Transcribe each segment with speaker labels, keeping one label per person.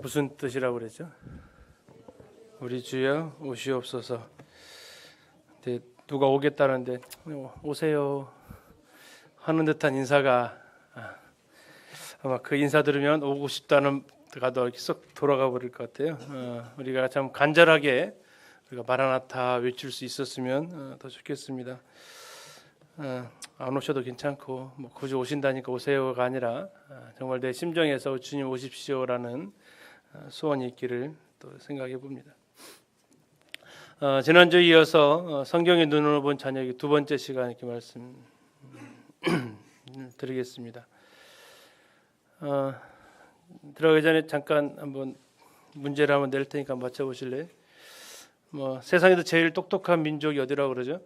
Speaker 1: 무슨 뜻이라고 그랬죠? 우리 주여 오시옵소서. 근데 누가 오겠다는데 오세요 하는 듯한 인사가 아마 그 인사 들으면 오고 싶다는 가도 쏙 돌아가 버릴 것 같아요. 우리가 참 간절하게 우리가 마라나타 외칠 수 있었으면 더 좋겠습니다. 안 오셔도 괜찮고 뭐 굳이 오신다니까 오세요가 아니라 정말 내 심정에서 주님 오십시오라는 소원이 있기를 또 생각해 봅니다. 지난주에 이어서 성경의 눈으로 본 자녀에게 두 번째 시간 이렇게 말씀 드리겠습니다. 들어가기 전에 잠깐 한번 문제를 한번 낼 테니까 맞춰보실래요? 세상에서 제일 똑똑한 민족이 어디라고 그러죠?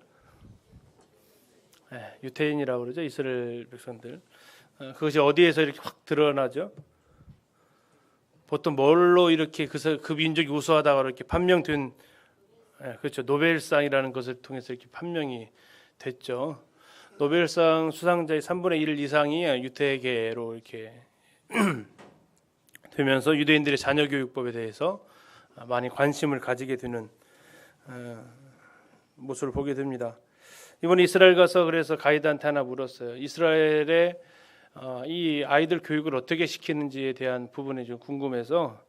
Speaker 1: 유태인이라고 그러죠. 이스라엘 백성들. 그것이 어디에서 이렇게 확 드러나죠? 보통 뭘로 이렇게 그 민족이 우수하다고 이렇게 판명된, 그렇죠. 노벨상이라는 것을 통해서 이렇게 판명이 됐죠. 노벨상 수상자의 3분의 1 이상이 유태계로 이렇게 되면서 유대인들의 자녀 교육법에 대해서 많이 관심을 가지게 되는 모습을 보게 됩니다. 이번에 이스라엘 가서 그래서 가이드한테 하나 물었어요. 이스라엘의 이 아이들 교육을 어떻게 시키는지에 대한 부분이 좀 궁금해서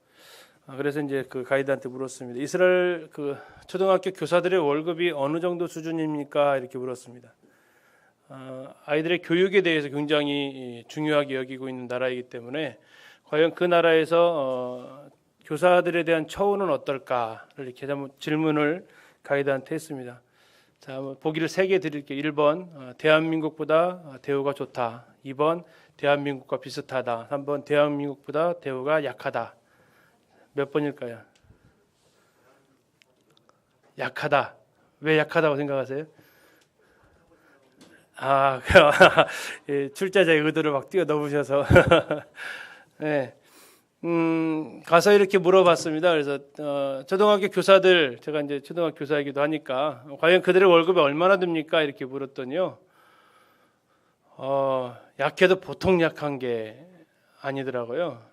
Speaker 1: 그래서 이제 그 가이드한테 물었습니다. 이스라엘 그 초등학교 교사들의 월급이 어느 정도 수준입니까? 이렇게 물었습니다. 아이들의 교육에 대해서 굉장히 중요하게 여기고 있는 나라이기 때문에 과연 그 나라에서 교사들에 대한 처우는 어떨까를 이렇게 한번 질문을 가이드한테 했습니다. 자, 보기를 3개 드릴게요. 1번 대한민국보다 대우가 좋다. 2번 대한민국과 비슷하다. 3번 대한민국보다 대우가 약하다. 몇 번일까요? 약하다. 왜 약하다고 생각하세요? 출제자의 의도를 막 뛰어넘으셔서 네. 가서 이렇게 물어봤습니다. 그래서 초등학교 교사들, 제가 이제 초등학교 교사이기도 하니까 과연 그들의 월급이 얼마나 됩니까? 이렇게 물었더니요. 약해도 보통 약한 게 아니더라고요.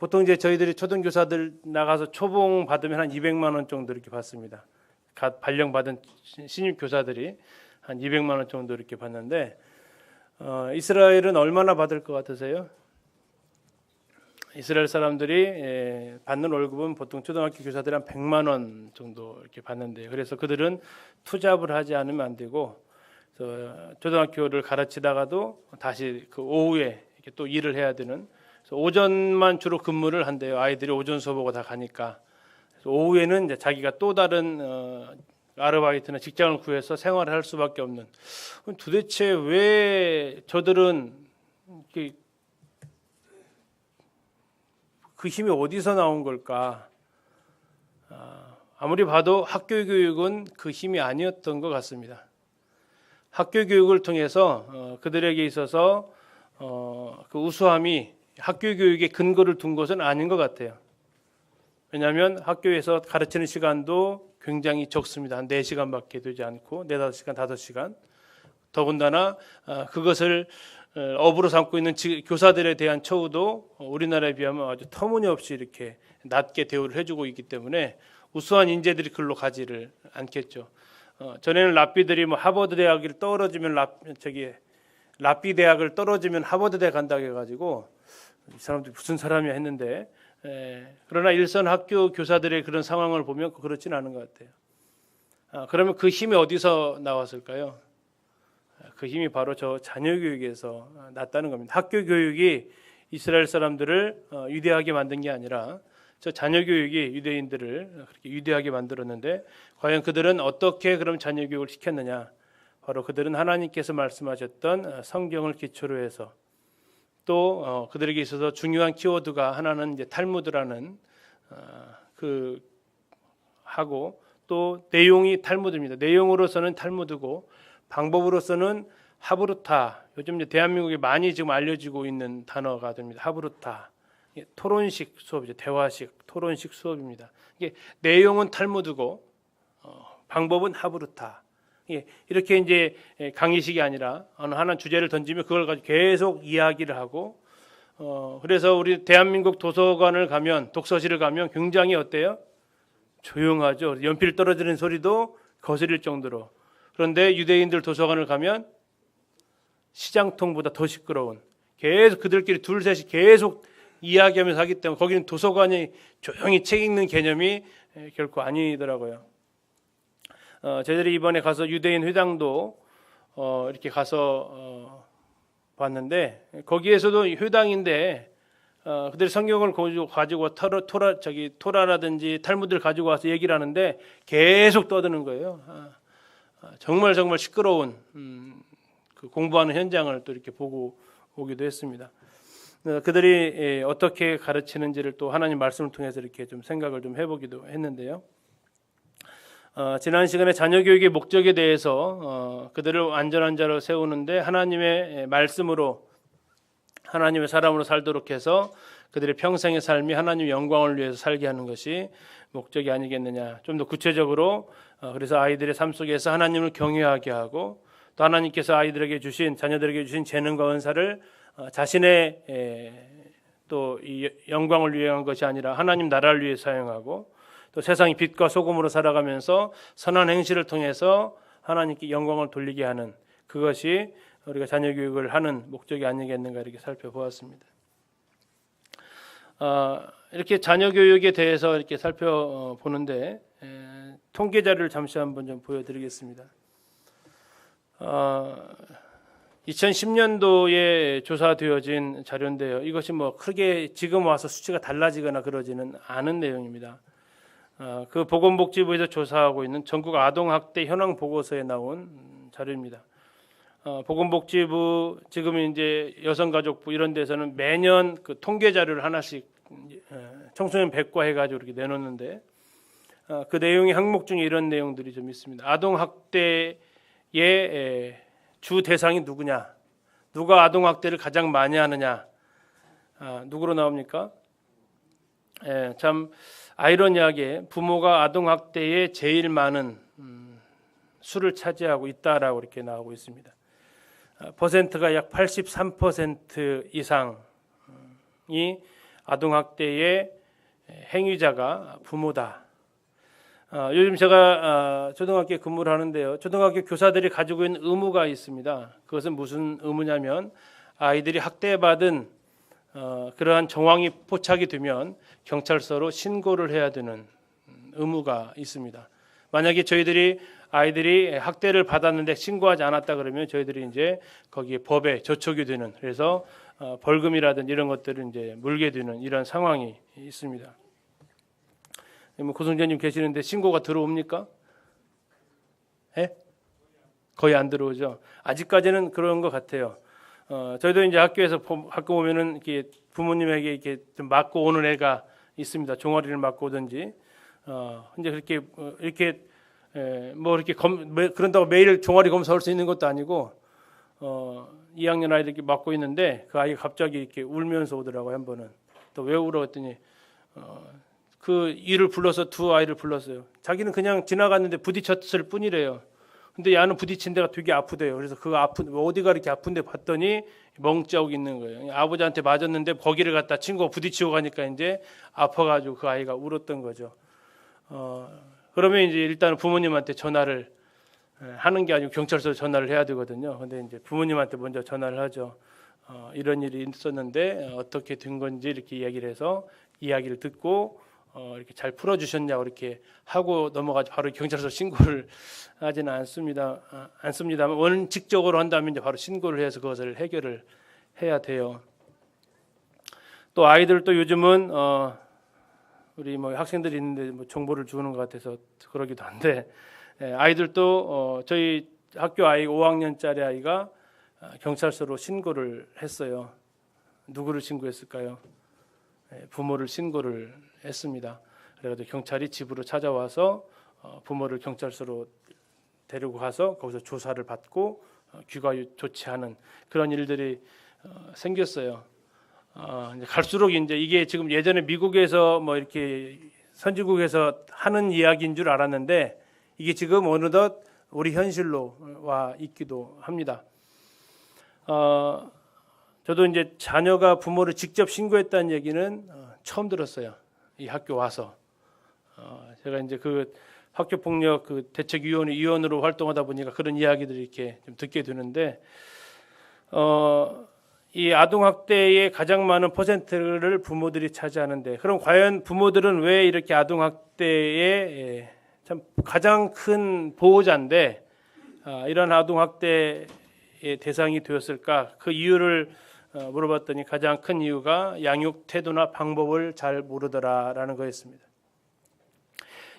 Speaker 1: 보통 이제 저희들이 초등교사들 나가서 초봉 받으면 한 200만 원 정도 이렇게 받습니다. 발령 받은 신입 교사들이 한 200만 원 정도 이렇게 받는데 이스라엘은 얼마나 받을 것 같으세요? 이스라엘 사람들이 받는 월급은 보통 초등학교 교사들이 한 100만 원 정도 이렇게 받는데요. 그래서 그들은 투잡을 하지 않으면 안 되고 초등학교를 가르치다가도 다시 그 오후에 이렇게 또 일을 해야 되는, 그래서 오전만 주로 근무를 한대요. 아이들이 오전 수업하고 다 가니까. 그래서 오후에는 이제 자기가 또 다른 아르바이트나 직장을 구해서 생활을 할 수밖에 없는. 도대체 왜 저들은 이렇게 그 힘이 어디서 나온 걸까? 아무리 봐도 학교 교육은 그 힘이 아니었던 것 같습니다. 학교 교육을 통해서 그들에게 있어서 그 우수함이 학교 교육에 근거를 둔 것은 아닌 것 같아요. 왜냐하면 학교에서 가르치는 시간도 굉장히 적습니다. 한 4시간밖에 되지 않고 4, 5시간, 5시간. 더군다나 그것을 업으로 삼고 있는 교사들에 대한 처우도 우리나라에 비하면 아주 터무니없이 이렇게 낮게 대우를 해주고 있기 때문에 우수한 인재들이 글로 가지를 않겠죠. 전에는 랍비들이 하버드 대학을 떨어지면 랍비 대학을 떨어지면 하버드 대학 간다고 해가지고 이 사람들이 무슨 사람이야 했는데, 그러나 일선 학교 교사들의 그런 상황을 보면 그렇지는 않은 것 같아요. 그러면 그 힘이 어디서 나왔을까요? 그 힘이 바로 저 자녀 교육에서 났다는 겁니다. 학교 교육이 이스라엘 사람들을 위대하게 만든 게 아니라 저 자녀 교육이 유대인들을 그렇게 위대하게 만들었는데, 과연 그들은 어떻게 그럼 자녀 교육을 시켰느냐? 바로 그들은 하나님께서 말씀하셨던 성경을 기초로 해서, 또 그들에게 있어서 중요한 키워드가 하나는 이제 탈무드라는 하고, 또 내용이 탈무드입니다. 내용으로서는 탈무드고 방법으로서는 하브루타. 요즘 이제 대한민국에 많이 지금 알려지고 있는 단어가 됩니다. 하브루타. 토론식 수업이죠. 대화식 토론식 수업입니다. 이게 내용은 탈무드고 방법은 하브루타. 이렇게 이제 강의식이 아니라 어느 하나 주제를 던지면 그걸 가지고 계속 이야기를 하고 그래서 우리 대한민국 도서관을 가면, 독서실을 가면 굉장히 어때요? 조용하죠. 연필 떨어지는 소리도 거슬릴 정도로. 그런데 유대인들 도서관을 가면 시장통보다 더 시끄러운, 계속 그들끼리 둘 셋이 계속 이야기하면서 하기 때문에 거기는 도서관이 조용히 책 읽는 개념이 결코 아니더라고요. 저희들이 이번에 가서 유대인 회당도 이렇게 가서 봤는데, 거기에서도 회당인데 그들이 성경을 가지고 토라라든지 탈무드를 가지고 와서 얘기를 하는데 계속 떠드는 거예요. 정말 시끄러운 그 공부하는 현장을 또 이렇게 보고 오기도 했습니다. 그들이 어떻게 가르치는지를 또 하나님 말씀을 통해서 이렇게 좀 생각을 좀 해보기도 했는데요. 지난 시간에 자녀 교육의 목적에 대해서 그들을 안전한 자로 세우는데 하나님의 말씀으로, 하나님의 사람으로 살도록 해서 그들의 평생의 삶이 하나님의 영광을 위해서 살게 하는 것이 목적이 아니겠느냐. 좀 더 구체적으로 그래서 아이들의 삶 속에서 하나님을 경외하게 하고, 또 하나님께서 아이들에게 주신, 자녀들에게 주신 재능과 은사를 자신의 또 이 영광을 위한 것이 아니라 하나님 나라를 위해 사용하고, 또 세상이 빛과 소금으로 살아가면서 선한 행실을 통해서 하나님께 영광을 돌리게 하는, 그것이 우리가 자녀 교육을 하는 목적이 아니겠는가 이렇게 살펴보았습니다. 이렇게 자녀 교육에 대해서 이렇게 살펴보는데 통계 자료를 잠시 한번 좀 보여드리겠습니다. 2010년도에 조사되어진 자료인데요. 이것이 뭐 크게 지금 와서 수치가 달라지거나 그러지는 않은 내용입니다. 그 보건복지부에서 조사하고 있는 전국 아동학대 현황 보고서에 나온 자료입니다. 보건복지부, 지금 이제 여성가족부 이런 데서는 매년 그 통계 자료를 하나씩 청소년 백과 해가지고 이렇게 내놓는데, 그 내용의 항목 중에 이런 내용들이 좀 있습니다. 아동학대의 주 대상이 누구냐? 누가 아동학대를 가장 많이 하느냐? 누구로 나옵니까? 참 아이러니하게 부모가 아동학대에 제일 많은 수를 차지하고 있다라고 이렇게 나오고 있습니다. 퍼센트가 약 83% 이상이 아동학대의 행위자가 부모다. 요즘 제가 초등학교에 근무를 하는데요. 초등학교 교사들이 가지고 있는 의무가 있습니다. 그것은 무슨 의무냐면, 아이들이 학대받은 그러한 정황이 포착이 되면 경찰서로 신고를 해야 되는 의무가 있습니다. 만약에 저희들이 아이들이 학대를 받았는데 신고하지 않았다 그러면 저희들이 이제 거기에 법에 저촉이 되는, 그래서 벌금이라든지 이런 것들을 이제 물게 되는 이런 상황이 있습니다. 고승재님 계시는데 신고가 들어옵니까? 거의 안 들어오죠. 아직까지는 그런 것 같아요. 저희도 이제 학교에서 학교 보면은 이렇게 부모님에게 이렇게 좀 맞고 오는 애가 있습니다. 종아리를 맞고 오든지. 근데 그렇게 이렇게 뭐 이렇게 그런다고 매일 종아리 검사할 수 있는 것도 아니고, 2학년 아이들 이렇게 맞고 있는데 그 아이가 갑자기 이렇게 울면서 오더라고요. 한 번은. 또 왜 울어 했더니 그 일을 불러서 두 아이를 불렀어요. 자기는 그냥 지나갔는데 부딪혔을 뿐이래요. 근데 야는 부딪힌 데가 되게 아프대요. 그래서 그 어디가 이렇게 아픈데 봤더니 멍자국 있는 거예요. 아버지한테 맞았는데 거기를 갖다 친구가 부딪히고 가니까 이제 아파가지고 그 아이가 울었던 거죠. 그러면 이제 일단 부모님한테 전화를 하는 게 아니고 경찰서에 전화를 해야 되거든요. 근데 이제 부모님한테 먼저 전화를 하죠. 이런 일이 있었는데 어떻게 된 건지 이렇게 이야기를 해서 이야기를 듣고 이렇게 잘 풀어주셨냐고 이렇게 하고 넘어가지 바로 경찰서 신고를 하지는 않습니다만 원칙적으로 한다면 이제 바로 신고를 해서 그것을 해결을 해야 돼요. 또 아이들도 요즘은 우리 뭐 학생들이 있는데 뭐 정보를 주는 것 같아서 그러기도 한데, 아이들도 저희 학교 아이 5학년짜리 아이가 경찰서로 신고를 했어요. 누구를 신고했을까요? 부모를 신고를 했습니다. 그래서 경찰이 집으로 찾아와서 부모를 경찰서로 데리고 가서 거기서 조사를 받고 귀가 조치하는 그런 일들이 생겼어요. 이제 갈수록 이제 이게 지금 예전에 미국에서 뭐 이렇게 선진국에서 하는 이야기인 줄 알았는데 이게 지금 어느덧 우리 현실로 와 있기도 합니다. 저도 이제 자녀가 부모를 직접 신고했다는 얘기는 처음 들었어요. 이 학교 와서 제가 이제 그 학교 폭력 그 대책위원으로 활동하다 보니까 그런 이야기들을 이렇게 좀 듣게 되는데 이 아동 학대의 가장 많은 퍼센트를 부모들이 차지하는데 그럼 과연 부모들은 왜 이렇게 아동 학대의 참 가장 큰 보호자인데 이런 아동 학대의 대상이 되었을까? 그 이유를 물어봤더니 가장 큰 이유가 양육 태도나 방법을 잘 모르더라라는 거였습니다.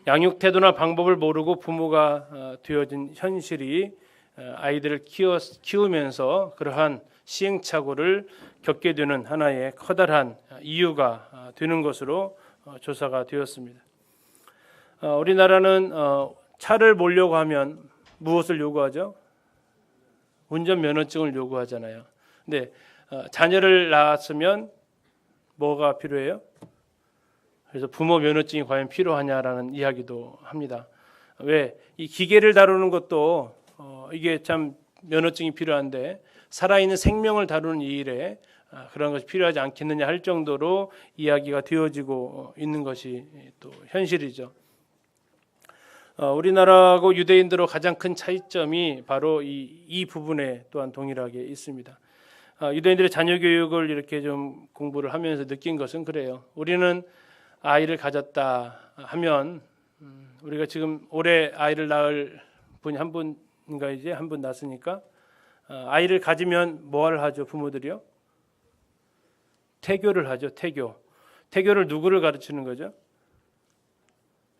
Speaker 1: 양육 태도나 방법을 모르고 부모가 되어진 현실이 아이들을 키우면서 그러한 시행착오를 겪게 되는 하나의 커다란 이유가 되는 것으로 조사가 되었습니다. 우리나라는 차를 몰려고 하면 무엇을 요구하죠? 운전면허증을 요구하잖아요. 근데 자녀를 낳았으면 뭐가 필요해요? 그래서 부모 면허증이 과연 필요하냐라는 이야기도 합니다. 왜? 이 기계를 다루는 것도 이게 참 면허증이 필요한데 살아있는 생명을 다루는 이 일에 그런 것이 필요하지 않겠느냐 할 정도로 이야기가 되어지고 있는 것이 또 현실이죠. 우리나라하고 유대인들의 가장 큰 차이점이 바로 이 부분에 또한 동일하게 있습니다. 유대인들의 자녀 교육을 이렇게 좀 공부를 하면서 느낀 것은 그래요. 우리는 아이를 가졌다 하면 우리가 지금 올해 아이를 낳을 분이 한 분인가 이제 한 분 낳았으니까 아이를 가지면 뭐를 하죠? 부모들이요? 태교를 하죠. 태교를 누구를 가르치는 거죠?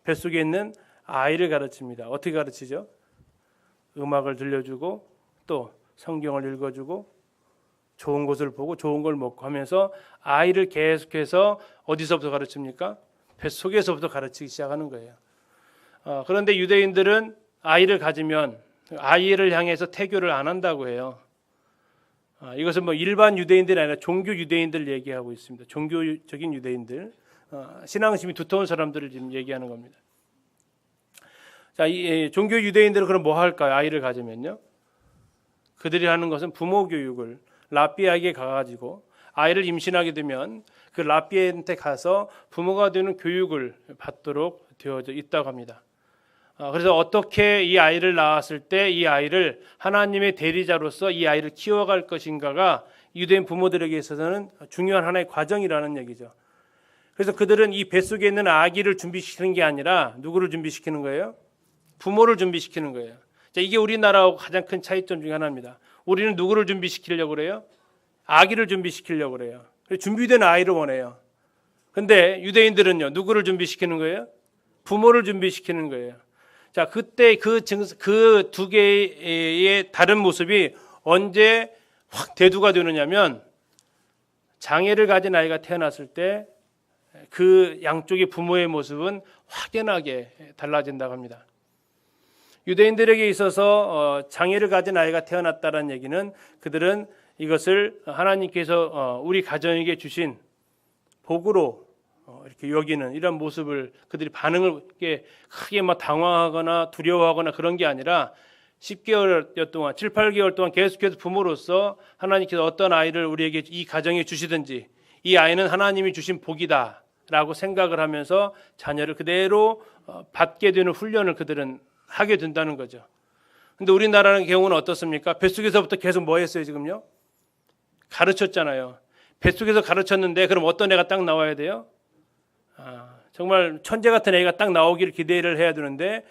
Speaker 1: 뱃속에 있는 아이를 가르칩니다. 어떻게 가르치죠? 음악을 들려주고 또 성경을 읽어주고 좋은 것을 보고 좋은 걸 먹고 하면서 아이를 계속해서 어디서부터 가르칩니까? 뱃속에서부터 가르치기 시작하는 거예요. 그런데 유대인들은 아이를 가지면 아이를 향해서 태교를 안 한다고 해요. 이것은 뭐 일반 유대인들이 아니라 종교 유대인들 얘기하고 있습니다. 종교적인 유대인들, 신앙심이 두터운 사람들을 지금 얘기하는 겁니다. 자, 이 종교 유대인들은 그럼 뭐 할까요? 아이를 가지면요. 그들이 하는 것은 부모 교육을 랍비에게 가가지고 아이를 임신하게 되면 그 랍비한테 가서 부모가 되는 교육을 받도록 되어져 있다고 합니다. 그래서 어떻게 이 아이를 낳았을 때 이 아이를 하나님의 대리자로서 이 아이를 키워갈 것인가가 유대인 부모들에게 있어서는 중요한 하나의 과정이라는 얘기죠. 그래서 그들은 이 뱃속에 있는 아기를 준비시키는 게 아니라 누구를 준비시키는 거예요? 부모를 준비시키는 거예요. 자, 이게 우리나라하고 가장 큰 차이점 중에 하나입니다. 우리는 누구를 준비시키려고 그래요? 아기를 준비시키려고 그래요. 준비된 아이를 원해요. 근데 유대인들은요, 누구를 준비시키는 거예요? 부모를 준비시키는 거예요. 자, 그때 그 두 개의 다른 모습이 언제 확 대두가 되느냐면 장애를 가진 아이가 태어났을 때 그 양쪽의 부모의 모습은 확연하게 달라진다고 합니다. 유대인들에게 있어서 장애를 가진 아이가 태어났다는 얘기는 그들은 이것을 하나님께서 우리 가정에게 주신 복으로 이렇게 여기는 이런 모습을 그들이 반응을 크게 막 당황하거나 두려워하거나 그런 게 아니라 10개월 동안 7, 8개월 동안 계속해서 부모로서 하나님께서 어떤 아이를 우리에게 이 가정에 주시든지 이 아이는 하나님이 주신 복이다라고 생각을 하면서 자녀를 그대로 받게 되는 훈련을 그들은 하게 된다는 거죠. 근데 우리나라의 경우는 어떻습니까? 뱃속에서부터 계속 뭐 했어요, 지금요? 가르쳤잖아요. 뱃속에서 가르쳤는데 그럼 어떤 애가 딱 나와야 돼요? 정말 천재 같은 애가 딱 나오기를 기대를 해야 되는데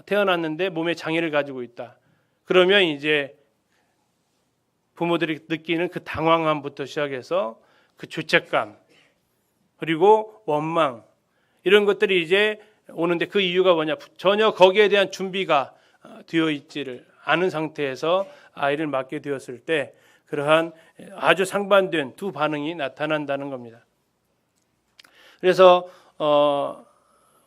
Speaker 1: 태어났는데 몸에 장애를 가지고 있다. 그러면 이제 부모들이 느끼는 그 당황함부터 시작해서 그 죄책감 그리고 원망 이런 것들이 이제 오는데 그 이유가 뭐냐? 전혀 거기에 대한 준비가 되어 있지를 않은 상태에서 아이를 맡게 되었을 때 그러한 아주 상반된 두 반응이 나타난다는 겁니다. 그래서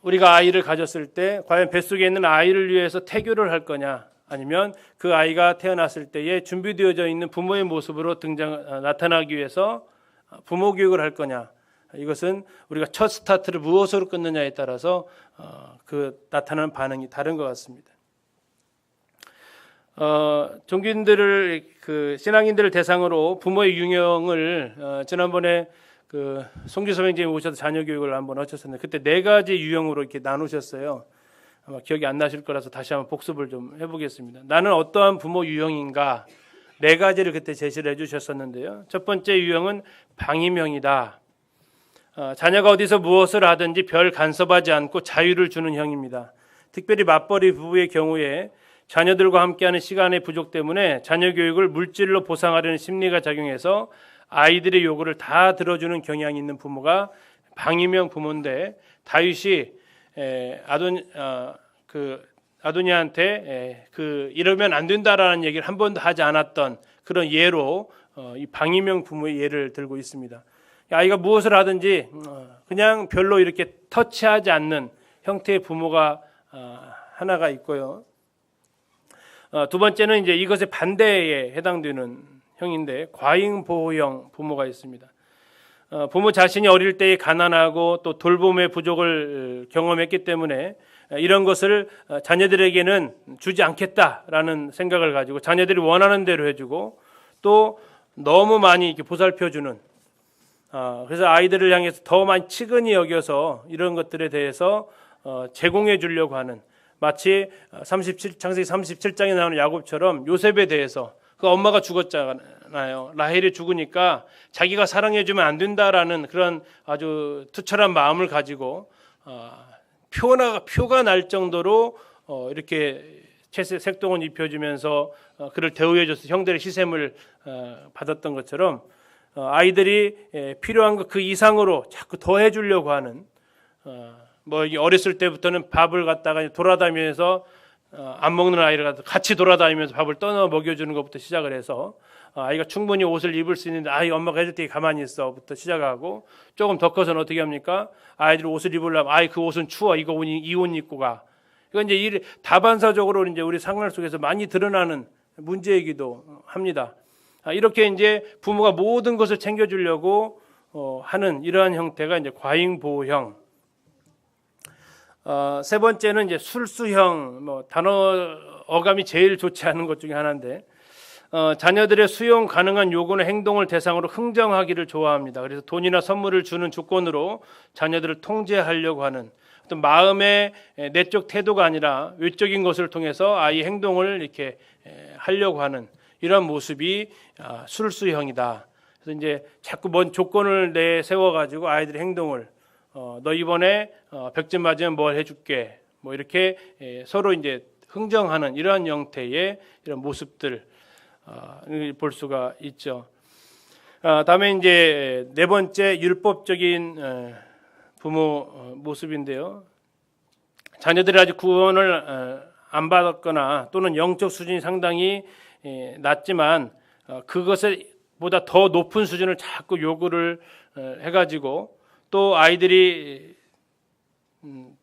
Speaker 1: 우리가 아이를 가졌을 때 과연 뱃속에 있는 아이를 위해서 태교를 할 거냐 아니면 그 아이가 태어났을 때에 준비되어져 있는 부모의 모습으로 나타나기 위해서 부모 교육을 할 거냐 이것은 우리가 첫 스타트를 무엇으로 끊느냐에 따라서 그 나타나는 반응이 다른 것 같습니다. 종교인들을 신앙인들을 대상으로 부모의 유형을 지난번에 송규 선생님이 오셔서 자녀 교육을 한번 하셨었는데 그때 4가지 유형으로 이렇게 나누셨어요. 아마 기억이 안 나실 거라서 다시 한번 복습을 좀 해보겠습니다. 나는 어떠한 부모 유형인가 4가지를 그때 제시를 해주셨었는데요. 첫 번째 유형은 방임형이다. 자녀가 어디서 무엇을 하든지 별 간섭하지 않고 자유를 주는 형입니다. 특별히 맞벌이 부부의 경우에 자녀들과 함께하는 시간의 부족 때문에 자녀 교육을 물질로 보상하려는 심리가 작용해서 아이들의 요구를 다 들어주는 경향이 있는 부모가 방임형 부모인데 다윗이 아도니아한테 이러면 안 된다라는 얘기를 한 번도 하지 않았던 그런 예로 이 방임형 부모의 예를 들고 있습니다. 아이가 무엇을 하든지 그냥 별로 이렇게 터치하지 않는 형태의 부모가 하나가 있고요. 두 번째는 이제 이것의 반대에 해당되는 형인데 과잉보호형 부모가 있습니다. 부모 자신이 어릴 때 가난하고 또 돌봄의 부족을 경험했기 때문에 이런 것을 자녀들에게는 주지 않겠다라는 생각을 가지고 자녀들이 원하는 대로 해주고 또 너무 많이 이렇게 보살펴주는 그래서 아이들을 향해서 더 많이 치근히 여겨서 이런 것들에 대해서 제공해 주려고 하는 마치 창세기 37장에 나오는 야곱처럼 요셉에 대해서 그 엄마가 죽었잖아요. 라헬이 죽으니까 자기가 사랑해주면 안 된다라는 그런 아주 투철한 마음을 가지고 표가 날 정도로 이렇게 색동을 입혀주면서 그를 대우해줘서 형들의 시샘을 받았던 것처럼 아이들이 필요한 것 그 이상으로 자꾸 더 해주려고 하는 어렸을 때부터는 밥을 갖다가 돌아다니면서 안 먹는 아이를 같이 돌아다니면서 밥을 떠나 먹여주는 것부터 시작을 해서 아이가 충분히 옷을 입을 수 있는데 아이 엄마가 해줄 테니 가만히 있어부터 시작하고 조금 더 커서는 어떻게 합니까? 아이들 옷을 입으려면 아이 그 옷은 추워 이거 이 옷 입고 가. 이건 이제 다반사적으로 이제 우리 생활 속에서 많이 드러나는 문제이기도 합니다. 이렇게 이제 부모가 모든 것을 챙겨주려고 하는 이러한 형태가 이제 과잉보호형. 세 번째는 이제 술수형, 어감이 제일 좋지 않은 것 중에 하나인데, 자녀들의 수용 가능한 요구나 행동을 대상으로 흥정하기를 좋아합니다. 그래서 돈이나 선물을 주는 조건으로 자녀들을 통제하려고 하는 어떤 마음의 내적 태도가 아니라 외적인 것을 통해서 아이 행동을 이렇게 하려고 하는 이런 모습이 술수형이다. 그래서 이제 자꾸 뭔 조건을 내세워 가지고 아이들의 행동을 너 이번에 100점 맞으면 뭘 해줄게. 이렇게 서로 이제 흥정하는 이러한 형태의 이런 모습들 볼 수가 있죠. 다음에 이제 네 번째 율법적인 부모 모습인데요. 자녀들이 아직 구원을 안 받았거나 또는 영적 수준이 상당히 낮지만 그것에 보다 더 높은 수준을 자꾸 요구를 해가지고 또 아이들이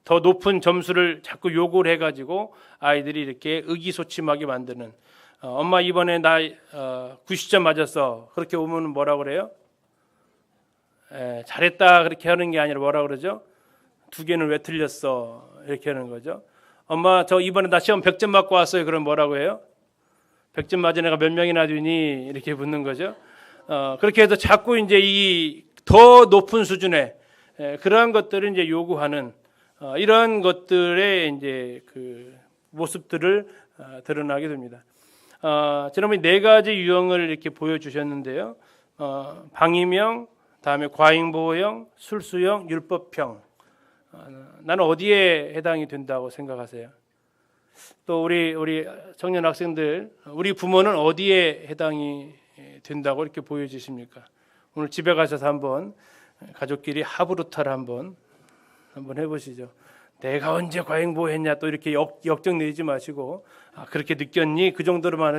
Speaker 1: 더 높은 점수를 자꾸 요구를 해가지고 아이들이 이렇게 의기소침하게 만드는 엄마 이번에 나 90점 맞았어. 그렇게 오면 뭐라고 그래요? 잘했다 그렇게 하는 게 아니라 뭐라고 그러죠? 2개는 왜 틀렸어? 이렇게 하는 거죠. 엄마 저 이번에 나 시험 100점 맞고 왔어요. 그럼 뭐라고 해요? 100점 맞은 애가 몇 명이나 되니? 이렇게 묻는 거죠. 그렇게 해서 자꾸 이제 이 더 높은 수준의 그러한 것들을 이제 요구하는 이러한 것들의 이제 그 모습들을 드러나게 됩니다. 지난번에 4가지 유형을 이렇게 보여주셨는데요. 방임형, 다음에 과잉보호형, 술수형, 율법형. 나는 어디에 해당이 된다고 생각하세요? 또 우리 청년 학생들, 우리 부모는 어디에 해당이 된다고 이렇게 보여주십니까? 오늘 집에 가셔서 한번 가족끼리 하부루타를 한번 해보시죠. 내가 언제 과잉보호했냐 또 이렇게 역정 내지 마시고 그렇게 느꼈니? 그 정도로만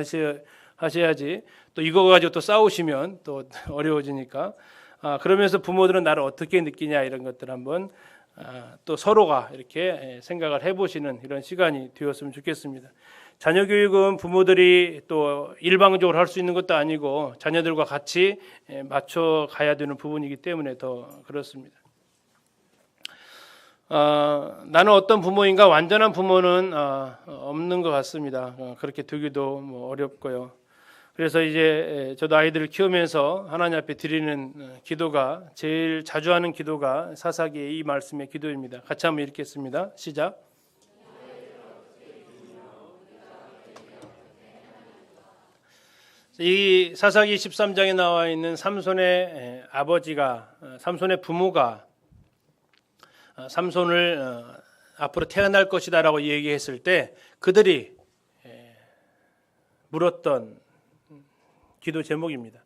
Speaker 1: 하셔야지. 또 이거 가지고 또 싸우시면 또 어려워지니까. 그러면서 부모들은 나를 어떻게 느끼냐 이런 것들 한번 또 서로가 이렇게 생각을 해보시는 이런 시간이 되었으면 좋겠습니다. 자녀 교육은 부모들이 또 일방적으로 할 수 있는 것도 아니고 자녀들과 같이 맞춰 가야 되는 부분이기 때문에 더 그렇습니다. 나는 어떤 부모인가 완전한 부모는 없는 것 같습니다. 그렇게 두기도 뭐 어렵고요. 그래서 이제 저도 아이들을 키우면서 하나님 앞에 드리는 기도가 제일 자주 하는 기도가 사사기의 이 말씀의 기도입니다. 같이 한번 읽겠습니다. 시작. 이 사사기 13장에 나와 있는 삼손의 아버지가, 삼손의 부모가 삼손을 앞으로 태어날 것이다라고 얘기했을 때 그들이 물었던 기도 제목입니다.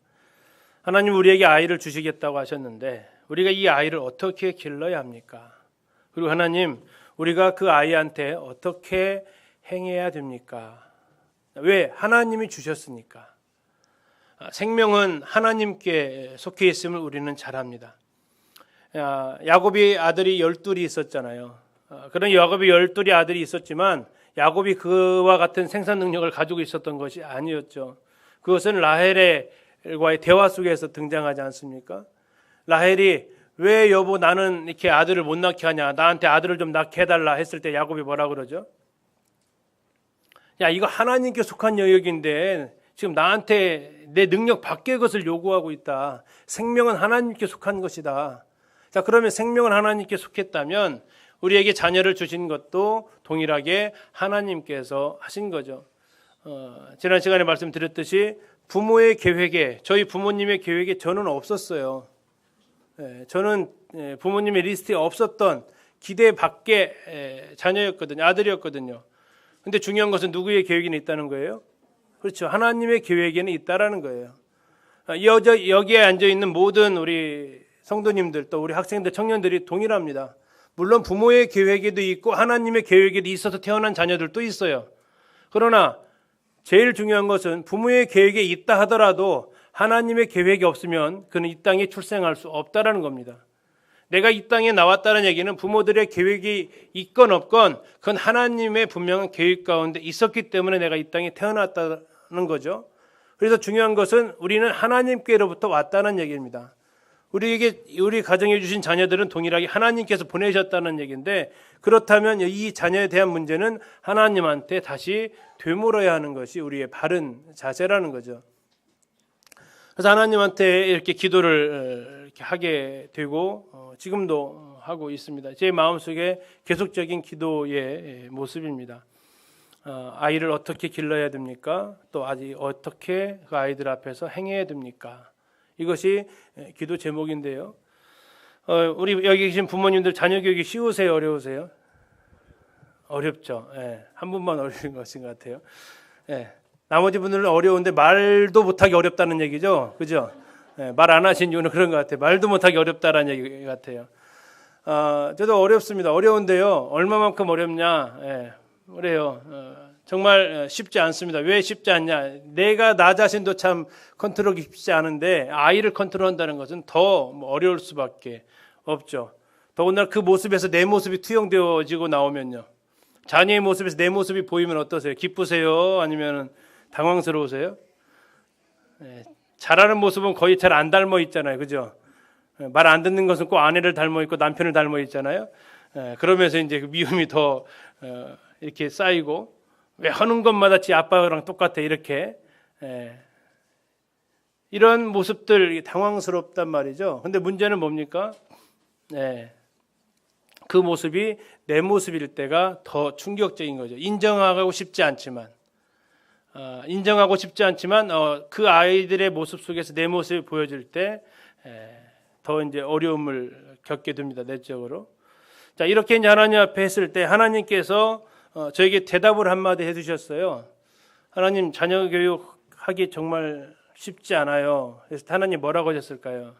Speaker 1: 하나님, 우리에게 아이를 주시겠다고 하셨는데 우리가 이 아이를 어떻게 길러야 합니까? 그리고 하나님, 우리가 그 아이한테 어떻게 행해야 됩니까? 왜? 하나님이 주셨으니까. 생명은 하나님께 속해 있음을 우리는 잘 압니다. 야곱이 아들이 12이 있었잖아요. 그런 야곱이 12이 아들이 있었지만 야곱이 그와 같은 생산 능력을 가지고 있었던 것이 아니었죠. 그것은 라헬과의 대화 속에서 등장하지 않습니까? 라헬이 왜 여보 나는 이렇게 아들을 못 낳게 하냐, 나한테 아들을 좀 낳게 해달라 했을 때 야곱이 뭐라 그러죠? 야, 이거 하나님께 속한 영역인데 지금 나한테 내 능력 밖의 것을 요구하고 있다. 생명은 하나님께 속한 것이다. 자, 그러면 생명은 하나님께 속했다면 우리에게 자녀를 주신 것도 동일하게 하나님께서 하신 거죠. 지난 시간에 말씀드렸듯이 부모의 계획에, 저희 부모님의 계획에 저는 없었어요. 저는 부모님의 리스트에 없었던 기대 밖의 자녀였거든요. 아들이었거든요. 근데 중요한 것은 누구의 계획에는 있다는 거예요? 그렇죠. 하나님의 계획에는 있다라는 거예요. 여기에 앉아있는 모든 우리 성도님들, 또 우리 학생들, 청년들이 동일합니다. 물론 부모의 계획에도 있고 하나님의 계획에도 있어서 태어난 자녀들도 있어요. 그러나 제일 중요한 것은 부모의 계획에 있다 하더라도 하나님의 계획이 없으면 그는 이 땅에 출생할 수 없다라는 겁니다. 내가 이 땅에 나왔다는 얘기는 부모들의 계획이 있건 없건 그건 하나님의 분명한 계획 가운데 있었기 때문에 내가 이 땅에 태어났다는 거죠. 그래서 중요한 것은 우리는 하나님께로부터 왔다는 얘기입니다. 우리 가정에 주신 자녀들은 동일하게 하나님께서 보내셨다는 얘기인데, 그렇다면 이 자녀에 대한 문제는 하나님한테 다시 되물어야 하는 것이 우리의 바른 자세라는 거죠. 그래서 하나님한테 이렇게 기도를 이렇게 하게 되고 지금도 하고 있습니다. 제 마음속에 계속적인 기도의 모습입니다. 아이를 어떻게 길러야 됩니까? 또 아직 어떻게 그 아이들 앞에서 행해야 됩니까? 이것이 기도 제목인데요. 우리 여기 계신 부모님들 자녀 교육이 쉬우세요? 어려우세요? 어렵죠. 한 분만 어려운 것인 것 같아요. 나머지 분들은 어려운데 말도 못하기 어렵다는 얘기죠. 그죠? 말 안 하신 이유는 그런 것 같아요. 말도 못하기 어렵다라는 얘기 같아요. 저도 어렵습니다. 어려운데요. 얼마만큼 어렵냐? 그래요. 정말 쉽지 않습니다. 왜 쉽지 않냐? 내가 나 자신도 참 컨트롤이 쉽지 않은데 아이를 컨트롤한다는 것은 더 어려울 수밖에 없죠. 더군다나 그 모습에서 내 모습이 투영되어지고 나오면요. 자녀의 모습에서 내 모습이 보이면 어떠세요? 기쁘세요? 아니면 당황스러우세요? 잘하는 모습은 거의 잘 안 닮아 있잖아요. 그죠? 말 안 듣는 것은 꼭 아내를 닮아 있고 남편을 닮아 있잖아요. 그러면서 이제 그 미움이 더 이렇게 쌓이고, 왜 하는 것마다 지 아빠랑 똑같아 이렇게 이런 모습들 당황스럽단 말이죠. 근데 문제는 뭡니까? 그 모습이 내 모습일 때가 더 충격적인 거죠. 인정하고 싶지 않지만 그 아이들의 모습 속에서 내 모습이 보여질 때 더 이제 어려움을 겪게 됩니다. 내적으로. 자, 이렇게 이제 하나님 앞에 했을 때 하나님께서 저에게 대답을 한마디 해주셨어요. 하나님, 자녀 교육하기 정말 쉽지 않아요. 그래서 하나님 뭐라고 하셨을까요?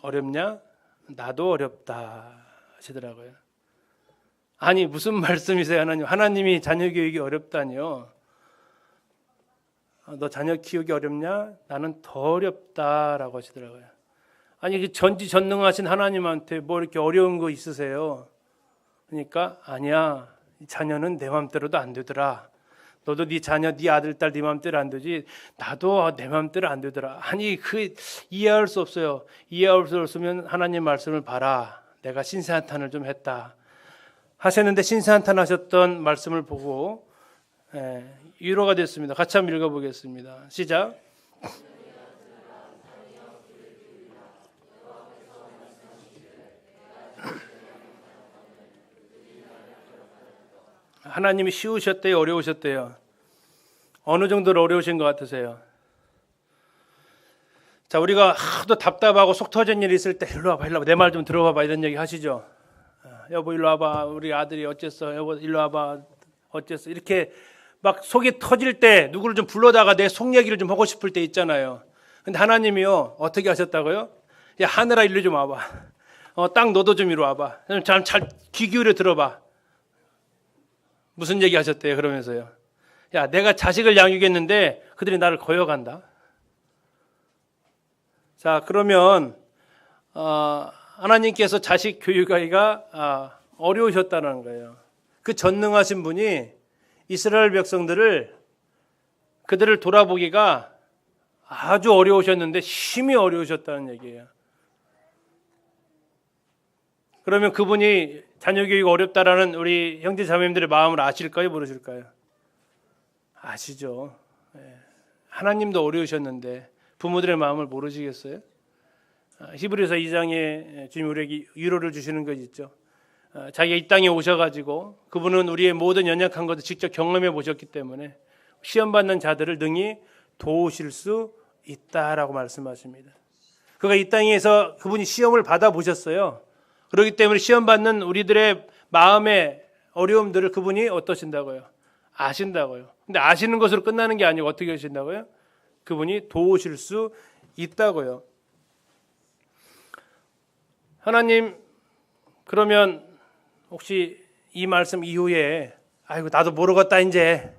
Speaker 1: 어렵냐? 나도 어렵다 하시더라고요. 아니, 무슨 말씀이세요, 하나님? 하나님이 자녀 교육이 어렵다니요. 너 자녀 키우기 어렵냐? 나는 더 어렵다라고 하시더라고요. 아니, 전지전능하신 하나님한테 뭐 이렇게 어려운 거 있으세요? 그러니까 아니야, 자녀는 내 맘대로도 안 되더라. 너도 네 자녀, 네 아들, 딸 네 맘대로 안 되지. 나도 내 맘대로 안 되더라. 아니, 이해할 수 없어요. 이해할 수 없으면 하나님 말씀을 봐라. 내가 신세한탄을 좀 했다 하셨는데, 신세한탄 하셨던 말씀을 보고 위로가 됐습니다. 같이 한번 읽어보겠습니다. 시작. 하나님이 쉬우셨대요, 어려우셨대요? 어느 정도로 어려우신 것 같으세요? 자, 우리가 하도 답답하고 속 터진 일이 있을 때 일로 와봐, 일로 와봐, 내 말 좀 들어봐봐 이런 얘기 하시죠. 여보 일로 와봐, 우리 아들이 어쨌어, 여보 일로 와봐, 어쨌어, 이렇게 막 속이 터질 때 누구를 좀 불러다가 내 속 얘기를 좀 하고 싶을 때 있잖아요. 근데 하나님이요, 어떻게 하셨다고요? 야, 하늘아 일로 좀 와봐, 땅 너도 좀 이리 와봐, 잘 귀 기울여 들어봐. 무슨 얘기 하셨대요? 그러면서요, 야, 내가 자식을 양육했는데 그들이 나를 거역한다. 자, 그러면 하나님께서 자식 교육하기가 어려우셨다는 거예요. 그 전능하신 분이 이스라엘 백성들을, 그들을 돌아보기가 아주 어려우셨는데 심히 어려우셨다는 얘기예요. 그러면 그분이 자녀 교육 어렵다라는 우리 형제 자매님들의 마음을 아실까요, 모르실까요? 아시죠. 하나님도 어려우셨는데 부모들의 마음을 모르시겠어요? 히브리서 2장에 주님 우리에게 위로를 주시는 것 있죠. 자기가 이 땅에 오셔가지고 그분은 우리의 모든 연약한 것을 직접 경험해 보셨기 때문에 시험받는 자들을 능히 도우실 수 있다라고 말씀하십니다. 그가 이 땅에서 그분이 시험을 받아보셨어요. 그렇기 때문에 시험받는 우리들의 마음의 어려움들을 그분이 어떠신다고요? 아신다고요. 근데 아시는 것으로 끝나는 게 아니고 어떻게 하신다고요? 그분이 도우실 수 있다고요. 하나님, 그러면 혹시 이 말씀 이후에 아이고 나도 모르겠다 이제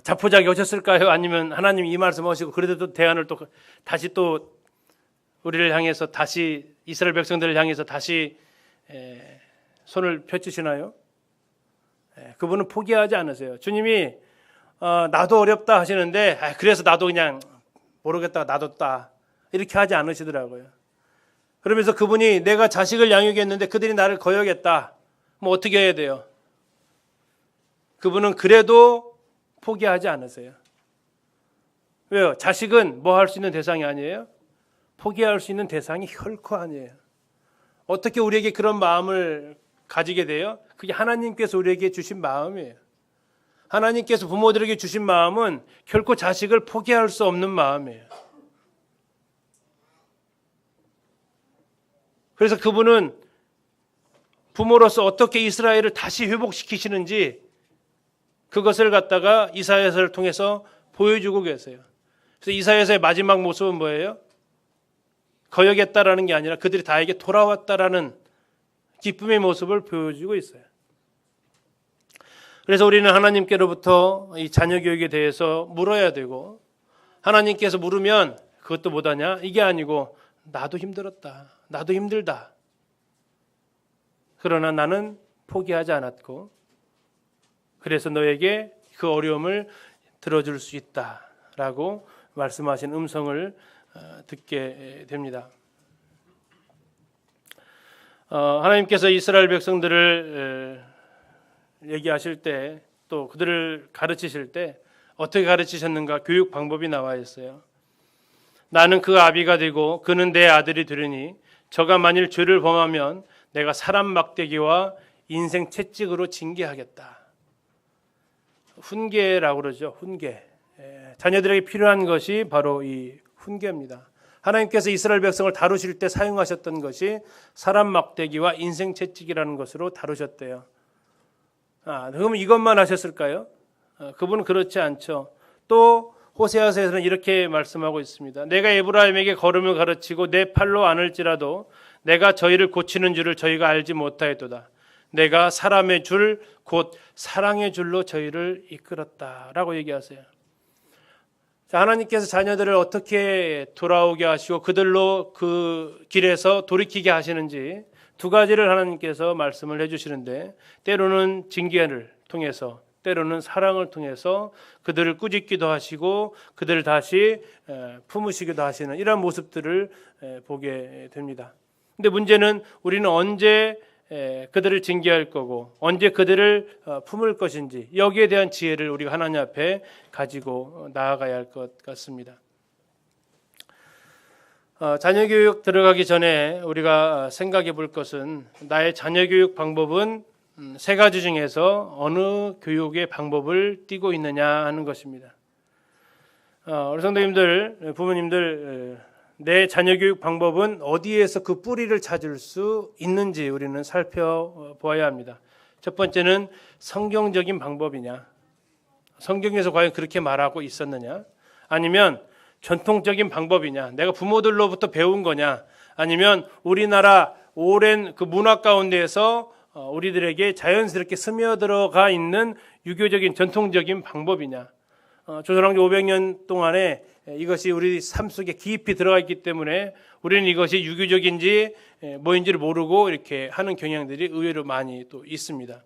Speaker 1: 자포자기 오셨을까요? 아니면 하나님 이 말씀 하시고 그래도 또 대안을 또 다시 또 우리를 향해서 다시 이스라엘 백성들을 향해서 다시 손을 펼치시나요? 그분은 포기하지 않으세요. 주님이 나도 어렵다 하시는데 그래서 나도 그냥 모르겠다 놔뒀다 이렇게 하지 않으시더라고요. 그러면서 그분이 내가 자식을 양육했는데 그들이 나를 거역했다. 뭐 어떻게 해야 돼요? 그분은 그래도 포기하지 않으세요. 왜요? 자식은 뭐 할 수 있는 대상이 아니에요? 포기할 수 있는 대상이 결코 아니에요. 어떻게 우리에게 그런 마음을 가지게 돼요? 그게 하나님께서 우리에게 주신 마음이에요. 하나님께서 부모들에게 주신 마음은 결코 자식을 포기할 수 없는 마음이에요. 그래서 그분은 부모로서 어떻게 이스라엘을 다시 회복시키시는지 그것을 갖다가 이사야서를 통해서 보여주고 계세요. 그래서 이사야서의 마지막 모습은 뭐예요? 거역했다라는 게 아니라 그들이 다에게 돌아왔다라는 기쁨의 모습을 보여주고 있어요. 그래서 우리는 하나님께로부터 이 자녀 교육에 대해서 물어야 되고, 하나님께서 물으면 그것도 못하냐? 이게 아니고 나도 힘들었다. 나도 힘들다. 그러나 나는 포기하지 않았고 그래서 너에게 그 어려움을 들어줄 수 있다라고 말씀하신 음성을 듣게 됩니다. 하나님께서 이스라엘 백성들을 얘기하실 때 또 그들을 가르치실 때 어떻게 가르치셨는가 교육 방법이 나와 있어요. 나는 그 아비가 되고 그는 내 아들이 되리니 저가 만일 죄를 범하면 내가 사람 막대기와 인생 채찍으로 징계하겠다. 훈계라고 그러죠. 훈계. 자녀들에게 필요한 것이 바로 이 훈계입니다. 하나님께서 이스라엘 백성을 다루실 때 사용하셨던 것이 사람 막대기와 인생 채찍이라는 것으로 다루셨대요. 그럼 이것만 하셨을까요? 그분은 그렇지 않죠. 또 호세아서에서는 이렇게 말씀하고 있습니다. 내가 에브라임에게 걸음을 가르치고 내 팔로 안을지라도 내가 저희를 고치는 줄을 저희가 알지 못하였도다. 내가 사람의 줄 곧 사랑의 줄로 저희를 이끌었다라고 얘기하세요. 자, 하나님께서 자녀들을 어떻게 돌아오게 하시고 그들로 그 길에서 돌이키게 하시는지 두 가지를 하나님께서 말씀을 해주시는데, 때로는 징계를 통해서 때로는 사랑을 통해서 그들을 꾸짖기도 하시고 그들을 다시 품으시기도 하시는 이런 모습들을 보게 됩니다. 근데 문제는 우리는 언제 그들을 징계할 거고 언제 그들을 품을 것인지 여기에 대한 지혜를 우리가 하나님 앞에 가지고 나아가야 할 것 같습니다. 자녀 교육 들어가기 전에 우리가 생각해 볼 것은 나의 자녀 교육 방법은 세 가지 중에서 어느 교육의 방법을 띠고 있느냐 하는 것입니다. 우리 성도님들, 부모님들, 내 자녀 교육 방법은 어디에서 그 뿌리를 찾을 수 있는지 우리는 살펴보아야 합니다. 첫 번째는 성경적인 방법이냐, 성경에서 과연 그렇게 말하고 있었느냐, 아니면 전통적인 방법이냐, 내가 부모들로부터 배운 거냐, 아니면 우리나라 오랜 그 문화 가운데에서 우리들에게 자연스럽게 스며들어가 있는 유교적인 전통적인 방법이냐. 조선왕조 500년 동안에 이것이 우리 삶 속에 깊이 들어가 있기 때문에 우리는 이것이 유교적인지 뭐인지를 모르고 이렇게 하는 경향들이 의외로 많이 또 있습니다.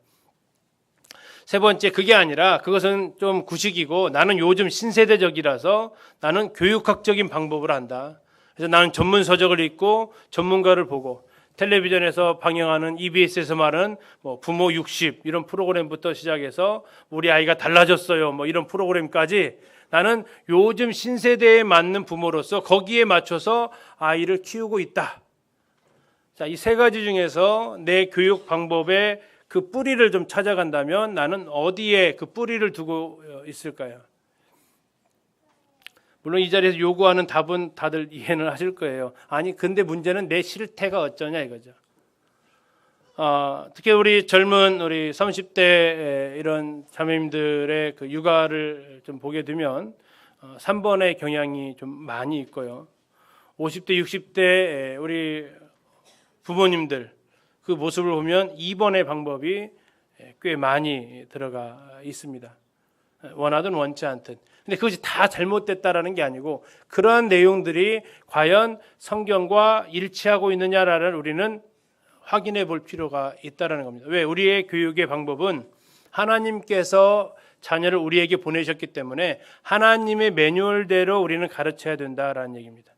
Speaker 1: 세 번째, 그게 아니라 그것은 좀 구식이고 나는 요즘 신세대적이라서 나는 교육학적인 방법을 한다. 그래서 나는 전문 서적을 읽고 전문가를 보고 텔레비전에서 방영하는 EBS에서 말하는 뭐 부모 60 이런 프로그램부터 시작해서 우리 아이가 달라졌어요 뭐 이런 프로그램까지 나는 요즘 신세대에 맞는 부모로서 거기에 맞춰서 아이를 키우고 있다. 자, 이 세 가지 중에서 내 교육 방법의 그 뿌리를 좀 찾아간다면 나는 어디에 그 뿌리를 두고 있을까요? 물론 이 자리에서 요구하는 답은 다들 이해는 하실 거예요. 아니 근데 문제는 내 실태가 어쩌냐 이거죠. 특히 우리 젊은 우리 30대 이런 자매님들의 그 육아를 좀 보게 되면 3번의 경향이 좀 많이 있고요. 50대 60대 우리 부모님들 그 모습을 보면 2번의 방법이 꽤 많이 들어가 있습니다. 원하든 원치 않든. 근데 그것이 다 잘못됐다라는 게 아니고 그러한 내용들이 과연 성경과 일치하고 있느냐를 우리는 확인해 볼 필요가 있다는 겁니다. 왜? 우리의 교육의 방법은 하나님께서 자녀를 우리에게 보내셨기 때문에 하나님의 매뉴얼대로 우리는 가르쳐야 된다라는 얘기입니다.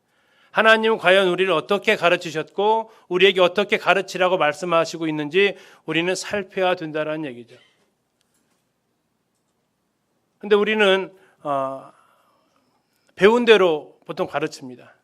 Speaker 1: 하나님은 과연 우리를 어떻게 가르치셨고 우리에게 어떻게 가르치라고 말씀하시고 있는지 우리는 살펴야 된다는 얘기죠. 근데 우리는 배운 대로 보통 가르칩니다.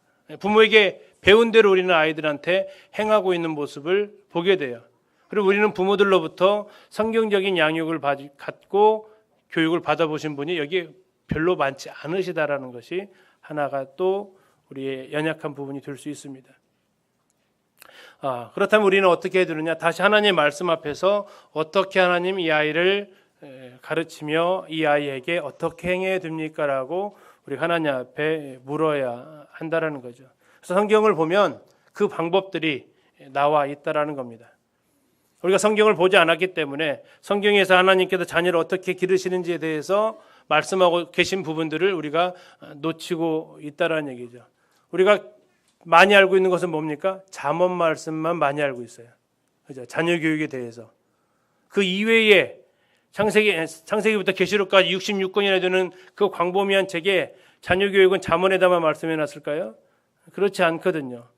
Speaker 1: 부모에게 배운 대로 우리는 아이들한테 행하고 있는 모습을 보게 돼요. 그리고 우리는 부모들로부터 성경적인 양육을 갖고 교육을 받아보신 분이 여기 별로 많지 않으시다라는 것이 하나가 또 우리의 연약한 부분이 될 수 있습니다. 그렇다면 우리는 어떻게 해야 되느냐? 다시 하나님의 말씀 앞에서 어떻게 하나님 이 아이를 가르치며 이 아이에게 어떻게 행해야 됩니까? 라고 우리 하나님 앞에 물어야 한다라는 거죠. 그래서 성경을 보면 그 방법들이 나와 있다라는 겁니다. 우리가 성경을 보지 않았기 때문에 성경에서 하나님께서 자녀를 어떻게 기르시는지에 대해서 말씀하고 계신 부분들을 우리가 놓치고 있다라는 얘기죠. 우리가 많이 알고 있는 것은 뭡니까? 잠언 말씀만 많이 알고 있어요. 그죠? 자녀 교육에 대해서. 그 이외에 창세기부터 계시록까지 66권이나 되는 그 광범위한 책에 자녀 교육은 잠언에다만 말씀해 놨을까요? 그렇지 않거든요.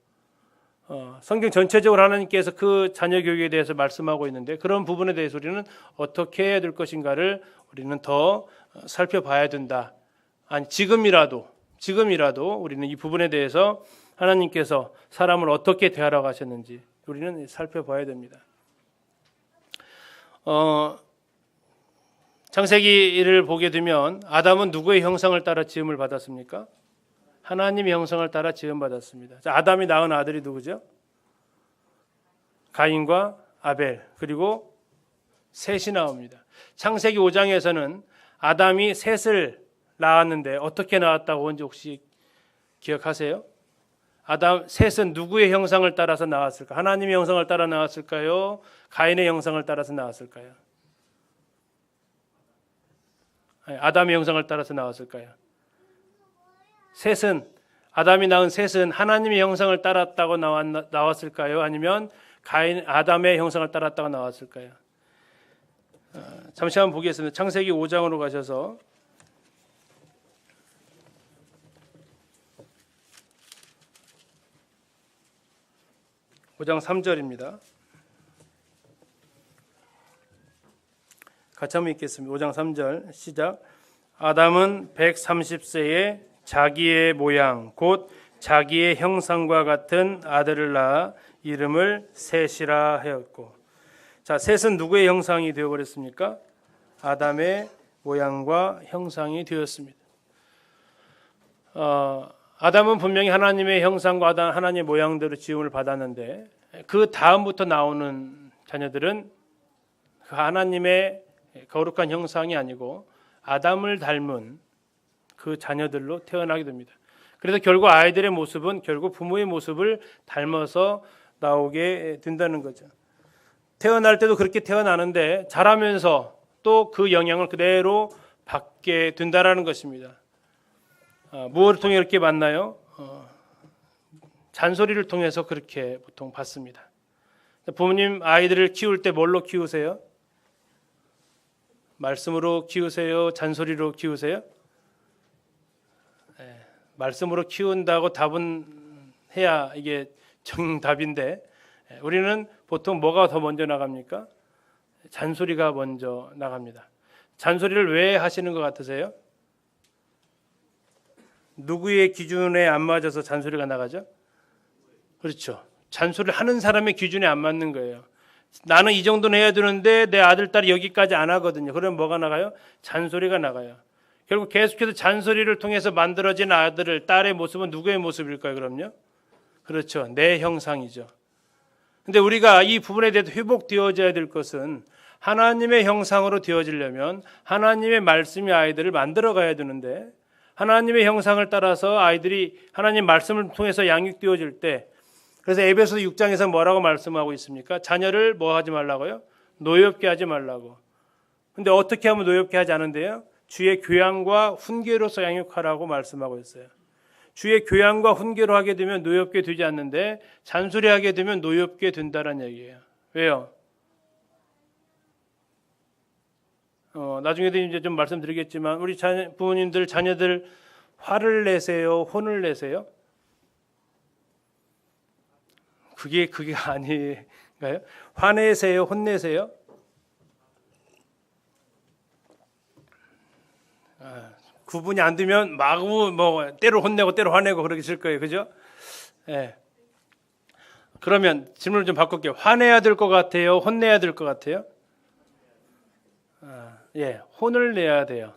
Speaker 1: 성경 전체적으로 하나님께서 그 자녀 교육에 대해서 말씀하고 있는데 그런 부분에 대해서 우리는 어떻게 해야 될 것인가를 우리는 더 살펴봐야 된다. 아니 지금이라도 우리는 이 부분에 대해서 하나님께서 사람을 어떻게 대하라고 하셨는지 우리는 살펴봐야 됩니다. 창세기를 보게 되면 아담은 누구의 형상을 따라 지음을 받았습니까? 하나님의 형상을 따라 지음 받았습니다. 자, 아담이 낳은 아들이 누구죠? 가인과 아벨 그리고 셋이 나옵니다. 창세기 5장에서는 아담이 셋을 낳았는데 어떻게 낳았다고 하는지 혹시 기억하세요? 셋은 누구의 형상을 따라서 낳았을까? 하나님의 형상을 따라 낳았을까요? 가인의 형상을 따라서 낳았을까요? 아담의 형상을 따라서 낳았을까요? 아담이 낳은 셋은 하나님의 형상을 따랐다고 나왔을까요? 아니면 아담의 형상을 따랐다고 나왔을까요? 잠시 한번 보겠습니다. 창세기 5장으로 가셔서 5장 3절입니다. 같이 한번 읽겠습니다. 5장 3절 시작. 아담은 130세에 자기의 모양 곧 자기의 형상과 같은 아들을 낳아 이름을 셋이라 하였고. 자, 셋은 누구의 형상이 되어버렸습니까? 아담의 모양과 형상이 되었습니다. 아담은 분명히 하나님의 형상과 하나님의 모양대로 지음을 받았는데 그 다음부터 나오는 자녀들은 그 하나님의 거룩한 형상이 아니고 아담을 닮은 그 자녀들로 태어나게 됩니다. 그래서 결국 아이들의 모습은 결국 부모의 모습을 닮아서 나오게 된다는 거죠. 태어날 때도 그렇게 태어나는데 자라면서 또 그 영향을 그대로 받게 된다는 것입니다. 무엇을 통해 이렇게 받나요? 잔소리를 통해서 그렇게 보통 받습니다. 부모님 아이들을 키울 때 뭘로 키우세요? 말씀으로 키우세요? 잔소리로 키우세요? 말씀으로 키운다고 답은 해야 이게 정답인데 우리는 보통 뭐가 더 먼저 나갑니까? 잔소리가 먼저 나갑니다. 잔소리를 왜 하시는 것 같으세요? 누구의 기준에 안 맞아서 잔소리가 나가죠? 그렇죠. 잔소리를 하는 사람의 기준에 안 맞는 거예요. 나는 이 정도는 해야 되는데 내 아들, 딸이 여기까지 안 하거든요. 그러면 뭐가 나가요? 잔소리가 나가요. 결국 계속해서 잔소리를 통해서 만들어진 아들을, 딸의 모습은 누구의 모습일까요? 그럼요? 그렇죠. 내 형상이죠. 근데 우리가 이 부분에 대해서 회복되어져야 될 것은 하나님의 형상으로 되어지려면 하나님의 말씀이 아이들을 만들어 가야 되는데 하나님의 형상을 따라서 아이들이 하나님 말씀을 통해서 양육되어질 때 그래서 에베소 6장에서 뭐라고 말씀하고 있습니까? 자녀를 뭐 하지 말라고요? 노엽게 하지 말라고. 근데 어떻게 하면 노엽게 하지 않은데요? 주의 교양과 훈계로서 양육하라고 말씀하고 있어요. 주의 교양과 훈계로 하게 되면 노엽게 되지 않는데 잔소리하게 되면 노엽게 된다는 얘기예요. 왜요? 나중에도 이제 좀 말씀드리겠지만 우리 부모님들 자녀들 화를 내세요, 혼을 내세요? 그게 아닌가요? 화내세요, 혼내세요? 구분이 안 되면 마구 뭐 때로 혼내고 때로 화내고 그러기 싫을 거예요, 그죠? 예. 그러면 질문을 좀 바꿀게요. 화내야 될 것 같아요, 혼내야 될 것 같아요? 예, 혼을 내야 돼요.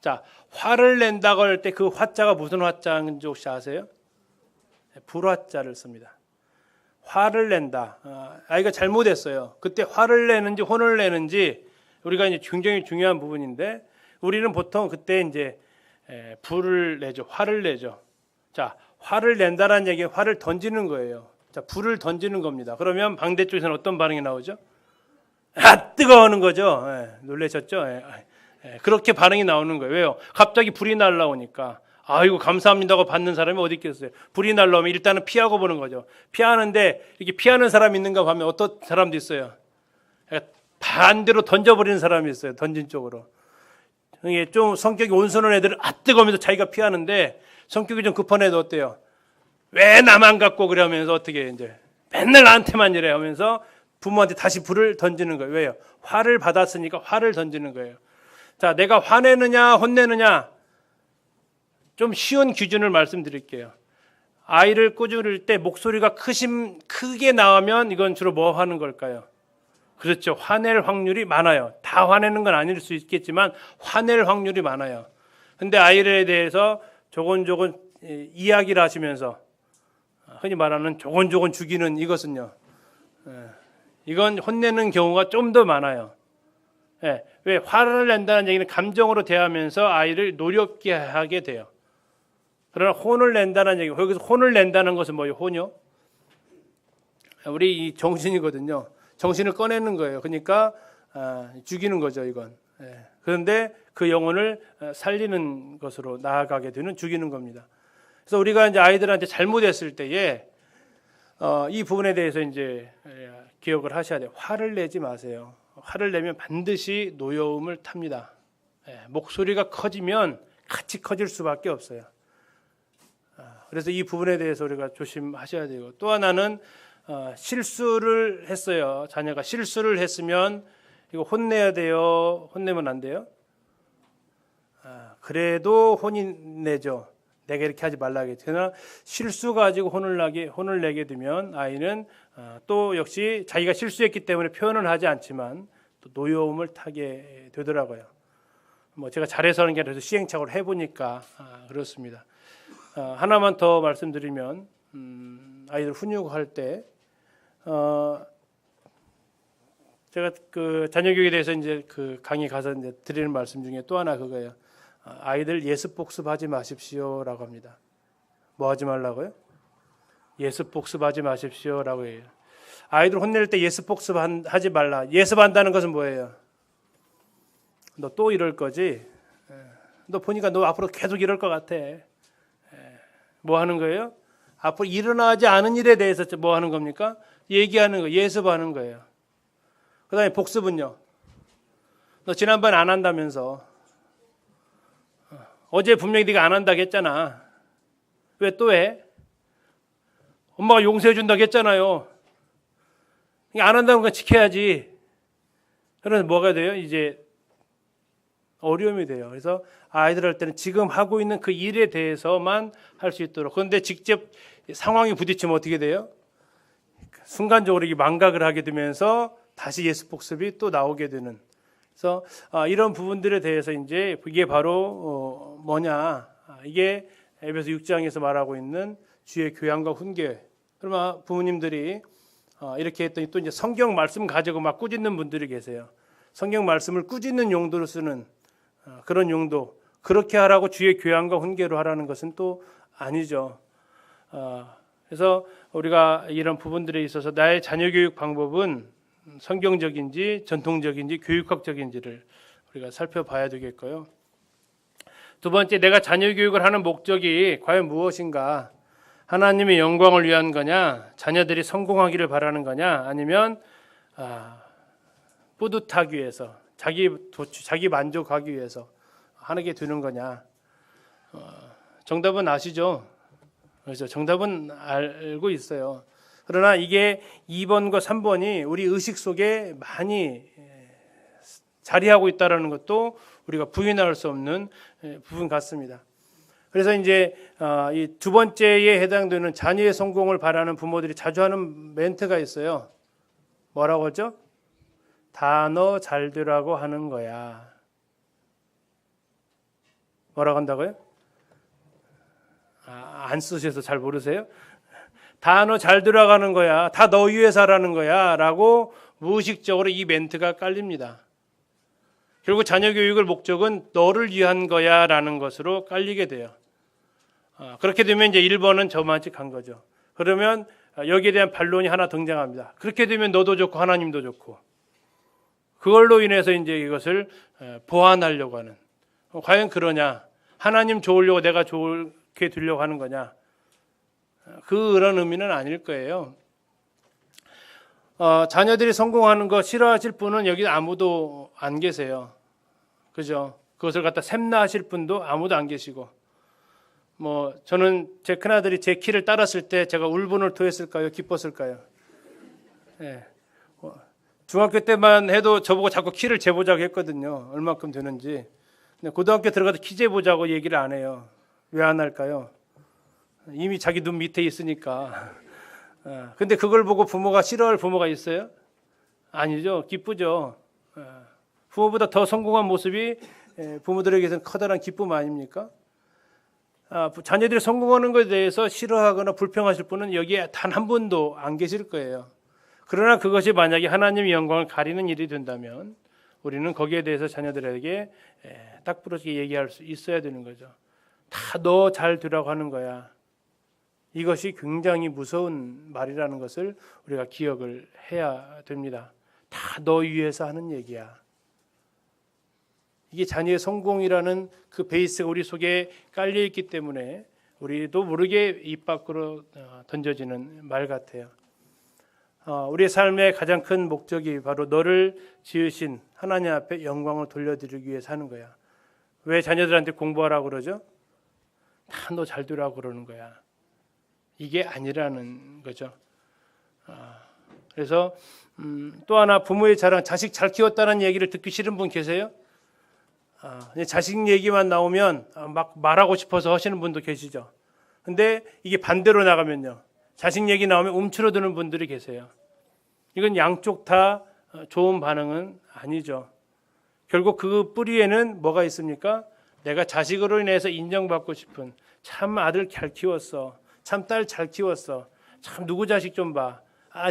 Speaker 1: 자, 화를 낸다고 할 때 그 화자가 무슨 화자인지 혹시 아세요? 불화자를 씁니다. 화를 낸다. 아이가 잘못했어요. 그때 화를 내는지 혼을 내는지 우리가 이제 굉장히 중요한 부분인데 우리는 보통 그때 이제 불을 내죠. 화를 내죠. 자, 화를 낸다라는 얘기는 화를 던지는 거예요. 자, 불을 던지는 겁니다. 그러면 반대쪽에서는 어떤 반응이 나오죠? 뜨거워하는 거죠. 놀라셨죠? 그렇게 반응이 나오는 거예요. 왜요? 갑자기 불이 날라오니까 아이고 감사합니다고 받는 사람이 어디 있겠어요? 불이 날라오면 일단은 피하고 보는 거죠. 피하는데 이렇게 피하는 사람이 있는가 하면 어떤 사람도 있어요. 반대로 던져버리는 사람이 있어요. 던진 쪽으로. 이게 좀 성격이 온순한 애들은 뜨거우면서 자기가 피하는데 성격이 좀 급한 애도 어때요? 왜 나만 갖고 그러면서 어떻게 이제 맨날 나한테만 이래 하면서 부모한테 다시 불을 던지는 거예요. 왜요? 화를 받았으니까 화를 던지는 거예요. 자, 내가 화내느냐 혼내느냐 좀 쉬운 기준을 말씀드릴게요. 아이를 꾸짖을 때 목소리가 크게 나오면 이건 주로 뭐 하는 걸까요? 그렇죠. 화낼 확률이 많아요. 다 화내는 건 아닐 수 있겠지만 화낼 확률이 많아요. 근데 아이에 대해서 조곤조곤 이야기를 하시면서 흔히 말하는 조곤조곤 죽이는 이것은요. 이건 혼내는 경우가 좀 더 많아요. 왜 화를 낸다는 얘기는 감정으로 대하면서 아이를 노렵게 하게 돼요. 그러나 혼을 낸다는 얘기, 여기서 혼을 낸다는 것은 뭐예요? 혼이요? 우리 이 정신이거든요. 정신을 꺼내는 거예요. 그러니까 죽이는 거죠, 이건. 그런데 그 영혼을 살리는 것으로 나아가게 되는 죽이는 겁니다. 그래서 우리가 이제 아이들한테 잘못했을 때에 이 부분에 대해서 이제 기억을 하셔야 돼요. 화를 내지 마세요. 화를 내면 반드시 노여움을 탑니다. 목소리가 커지면 같이 커질 수밖에 없어요. 그래서 이 부분에 대해서 우리가 조심하셔야 되고 또 하나는 실수를 했어요. 자녀가 실수를 했으면 이거 혼내야 돼요? 혼내면 안 돼요? 그래도 혼내죠. 내가 이렇게 하지 말라겠지. 그러나 실수 가지고 혼을 내게 되면 아이는 또 역시 자기가 실수했기 때문에 표현은 하지 않지만 또 노여움을 타게 되더라고요. 뭐 제가 잘해서 하는 게 아니라 시행착오를 해보니까 그렇습니다. 하나만 더 말씀드리면 아이들 훈육할 때 제가 그 자녀 교육에 대해서 이제 그 강의 가서 이제 드리는 말씀 중에 또 하나 그거예요. 아이들 예습 복습하지 마십시오라고 합니다. 뭐 하지 말라고요? 예습 복습하지 마십시오라고 해요. 아이들 혼낼 때 예습 복습하지 말라. 예습한다는 것은 뭐예요? 너 또 이럴 거지? 너 보니까 너 앞으로 계속 이럴 것 같아. 뭐 하는 거예요? 앞으로 일어나지 않은 일에 대해서 뭐 하는 겁니까? 얘기하는 거, 예습하는 거예요. 그 다음에 복습은요. 너 지난번 안 한다면서. 어제 분명히 네가 안 한다고 했잖아. 왜 또 해? 엄마가 용서해 준다고 했잖아요. 안 한다는 건 지켜야지. 그래서 뭐가 돼요? 이제 어려움이 돼요. 그래서 아이들 할 때는 지금 하고 있는 그 일에 대해서만 할 수 있도록. 그런데 직접 상황이 부딪히면 어떻게 돼요? 순간적으로 망각을 하게 되면서 다시 예습 복습이 또 나오게 되는. 그래서 이런 부분들에 대해서 이제 이게 바로 뭐냐? 이게 에베소 6장에서 말하고 있는 주의 교양과 훈계. 그러면 부모님들이 이렇게 했더니 또 이제 성경 말씀 가지고 막 꾸짖는 분들이 계세요. 성경 말씀을 꾸짖는 용도로 쓰는 그런 용도. 그렇게 하라고 주의 교양과 훈계로 하라는 것은 또 아니죠. 그래서 우리가 이런 부분들에 있어서 나의 자녀 교육 방법은 성경적인지 전통적인지 교육학적인지를 우리가 살펴봐야 되겠고요. 두 번째, 내가 자녀 교육을 하는 목적이 과연 무엇인가? 하나님의 영광을 위한 거냐? 자녀들이 성공하기를 바라는 거냐? 아니면 뿌듯하기 위해서, 자기 만족하기 위해서 하게 되는 거냐? 정답은 아시죠? 그렇죠. 정답은 알고 있어요. 그러나 이게 2번과 3번이 우리 의식 속에 많이 자리하고 있다는 것도 우리가 부인할 수 없는 부분 같습니다. 그래서 이제 이 두 번째에 해당되는 자녀의 성공을 바라는 부모들이 자주 하는 멘트가 있어요. 뭐라고 하죠? 다 너 잘 되라고 하는 거야. 뭐라고 한다고요? 안 쓰셔서 잘 모르세요? 다 너 잘 들어가는 거야. 다 너 위해서 하라는 거야. 라고 무의식적으로 이 멘트가 깔립니다. 결국 자녀 교육의 목적은 너를 위한 거야 라는 것으로 깔리게 돼요. 그렇게 되면 이제 1번은 저만치 간 거죠. 그러면 여기에 대한 반론이 하나 등장합니다. 그렇게 되면 너도 좋고 하나님도 좋고. 그걸로 인해서 이제 이것을 보완하려고 하는. 과연 그러냐? 하나님 좋으려고 내가 좋게 되려고 하는 거냐? 그런 의미는 아닐 거예요. 자녀들이 성공하는 거 싫어하실 분은 여기 아무도 안 계세요. 그죠? 그것을 갖다 샘나하실 분도 아무도 안 계시고. 뭐 저는 제 큰아들이 제 키를 따랐을 때 제가 울분을 토했을까요? 기뻤을까요? 네. 중학교 때만 해도 저보고 자꾸 키를 재보자고 했거든요. 얼마큼 되는지. 근데 고등학교 들어가서 키 재보자고 얘기를 안 해요. 왜 안 할까요? 이미 자기 눈 밑에 있으니까. 근데 그걸 보고 부모가 싫어할 부모가 있어요? 아니죠. 기쁘죠. 부모보다 더 성공한 모습이 부모들에게서는 커다란 기쁨 아닙니까? 자녀들이 성공하는 것에 대해서 싫어하거나 불평하실 분은 여기에 단 한 분도 안 계실 거예요. 그러나 그것이 만약에 하나님의 영광을 가리는 일이 된다면 우리는 거기에 대해서 자녀들에게 딱 부러지게 얘기할 수 있어야 되는 거죠. 다 너 잘 되라고 하는 거야. 이것이 굉장히 무서운 말이라는 것을 우리가 기억을 해야 됩니다. 다 너 위해서 하는 얘기야. 이게 자녀의 성공이라는 그 베이스가 우리 속에 깔려 있기 때문에 우리도 모르게 입 밖으로 던져지는 말 같아요. 우리의 삶의 가장 큰 목적이 바로 너를 지으신 하나님 앞에 영광을 돌려드리기 위해서 하는 거야. 왜 자녀들한테 공부하라고 그러죠? 다 너 잘 되라고 그러는 거야. 이게 아니라는 거죠. 그래서 또 하나 부모의 자랑, 자식 잘 키웠다는 얘기를 듣기 싫은 분 계세요? 자식 얘기만 나오면 막 말하고 싶어서 하시는 분도 계시죠. 근데 이게 반대로 나가면요, 자식 얘기 나오면 움츠러드는 분들이 계세요. 이건 양쪽 다 좋은 반응은 아니죠. 결국 그 뿌리에는 뭐가 있습니까? 내가 자식으로 인해서 인정받고 싶은, 참 아들 잘 키웠어, 참 딸 잘 키웠어, 참 누구 자식 좀 봐,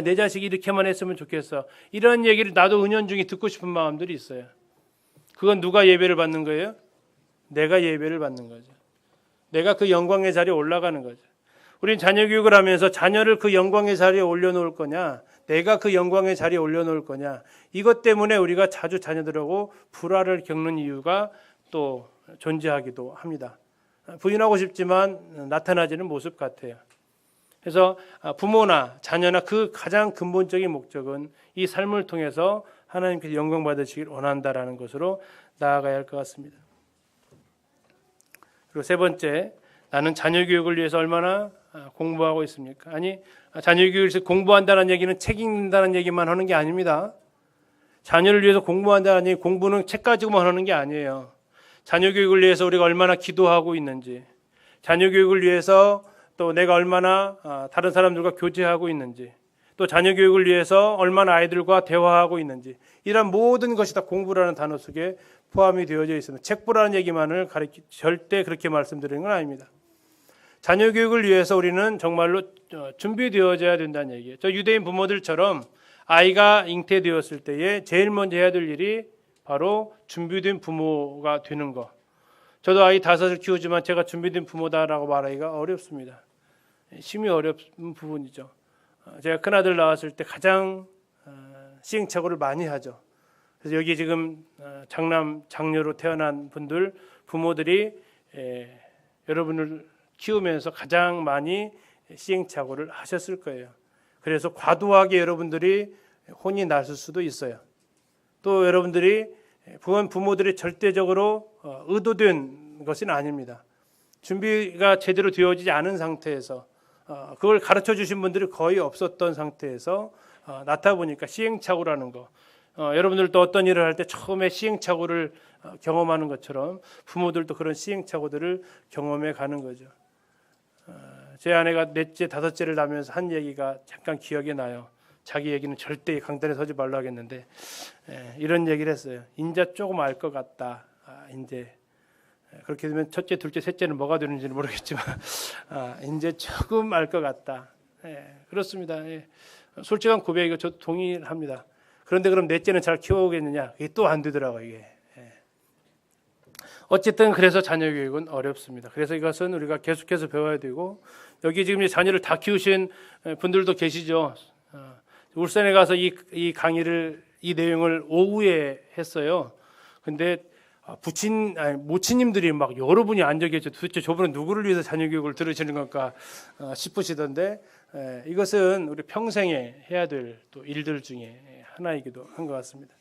Speaker 1: 내 자식이 이렇게만 했으면 좋겠어, 이런 얘기를 나도 은연중에 듣고 싶은 마음들이 있어요. 그건 누가 예배를 받는 거예요? 내가 예배를 받는 거죠. 내가 그 영광의 자리에 올라가는 거죠. 우린 자녀 교육을 하면서 자녀를 그 영광의 자리에 올려놓을 거냐, 내가 그 영광의 자리에 올려놓을 거냐, 이것 때문에 우리가 자주 자녀들하고 불화를 겪는 이유가 또 존재하기도 합니다. 부인하고 싶지만 나타나지는 모습 같아요. 그래서 부모나 자녀나 그 가장 근본적인 목적은 이 삶을 통해서 하나님께서 영광 받으시길 원한다라는 것으로 나아가야 할 것 같습니다. 그리고 세 번째, 나는 자녀 교육을 위해서 얼마나 공부하고 있습니까? 아니, 자녀 교육을 위해서 공부한다는 얘기는 책 읽는다는 얘기만 하는 게 아닙니다. 자녀를 위해서 공부한다는 얘기, 공부는 책 가지고만 하는 게 아니에요. 자녀 교육을 위해서 우리가 얼마나 기도하고 있는지, 자녀 교육을 위해서 또 내가 얼마나 다른 사람들과 교제하고 있는지, 또 자녀 교육을 위해서 얼마나 아이들과 대화하고 있는지, 이런 모든 것이 다 공부라는 단어 속에 포함이 되어져 있습니다. 책 보라는 얘기만을 절대 그렇게 말씀드리는 건 아닙니다. 자녀 교육을 위해서 우리는 정말로 준비되어져야 된다는 얘기예요. 저 유대인 부모들처럼 아이가 잉태되었을 때에 제일 먼저 해야 될 일이 바로 준비된 부모가 되는 거. 저도 아이 5을 키우지만 제가 준비된 부모다라고 말하기가 어렵습니다. 심히 어려운 부분이죠. 제가 큰아들 낳았을 때 가장 시행착오를 많이 하죠. 그래서 여기 지금 장남, 장녀로 태어난 분들, 부모들이 여러분을 키우면서 가장 많이 시행착오를 하셨을 거예요. 그래서 과도하게 여러분들이 혼이 났을 수도 있어요. 또 여러분들이 부모들이 절대적으로 의도된 것은 아닙니다. 준비가 제대로 되어지지 않은 상태에서 그걸 가르쳐 주신 분들이 거의 없었던 상태에서 낳다 보니까 시행착오라는 거, 여러분들도 어떤 일을 할 때 처음에 시행착오를 경험하는 것처럼 부모들도 그런 시행착오들을 경험해 가는 거죠. 제 아내가 넷째, 5째를 낳으면서 한 얘기가 잠깐 기억이 나요. 자기 얘기는 절대 강단에 서지 말라 하겠는데 이런 얘기를 했어요. 인자 조금 알 것 같다. 이제 그렇게 되면 첫째, 둘째, 셋째는 뭐가 되는지는 모르겠지만 이제 조금 알 것 같다. 그렇습니다. 솔직한 고백이고 저도 동의합니다. 그런데 그럼 넷째는 잘 키워오겠느냐? 이게 또 안 되더라고요. 이게. 어쨌든 그래서 자녀 교육은 어렵습니다. 그래서 이것은 우리가 계속해서 배워야 되고, 여기 지금 자녀를 다 키우신 분들도 계시죠. 울산에 가서 이 강의를, 이 내용을 오후에 했어요. 근데 모친님들이 막 여러 분이 앉아 계셔. 도대체 저분은 누구를 위해서 자녀 교육을 들으시는 건가 싶으시던데, 이것은 우리 평생에 해야 될 또 일들 중에 하나이기도 한 것 같습니다.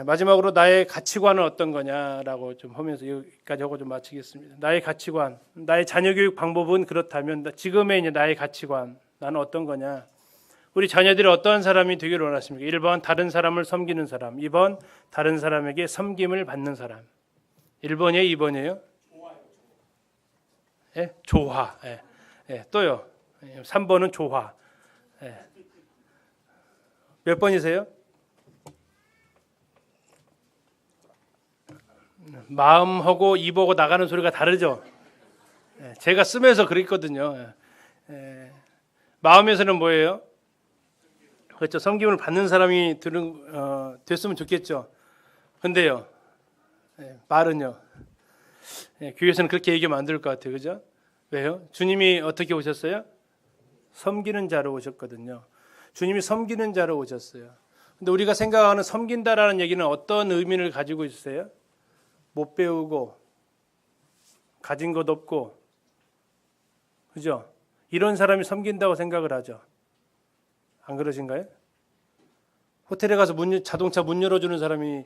Speaker 1: 마지막으로 나의 가치관은 어떤 거냐라고 좀 하면서 여기까지 하고 좀 마치겠습니다. 나의 가치관, 나의 자녀 교육 방법은 그렇다면 지금의 이제 나의 가치관, 나는 어떤 거냐? 우리 자녀들이 어떠한 사람이 되기를 원하십니까? 1번 다른 사람을 섬기는 사람, 2번 다른 사람에게 섬김을 받는 사람. 1번이에요, 2번이에요? 예? 조화. 또요. 3번은 조화. 몇 번이세요? 마음하고 입하고 나가는 소리가 다르죠. 제가 쓰면서 그랬거든요. 마음에서는 뭐예요? 그렇죠. 섬김을 받는 사람이 됐으면 좋겠죠. 근데요, 말은요, 교회에서는 그렇게 얘기하면 안 될 것 같아요. 그죠? 왜요? 주님이 어떻게 오셨어요? 섬기는 자로 오셨거든요. 주님이 섬기는 자로 오셨어요. 근데 우리가 생각하는 섬긴다라는 얘기는 어떤 의미를 가지고 있어요? 못 배우고 가진 것 없고, 그죠? 이런 사람이 섬긴다고 생각을 하죠. 안 그러신가요? 호텔에 가서 자동차 문 열어주는 사람이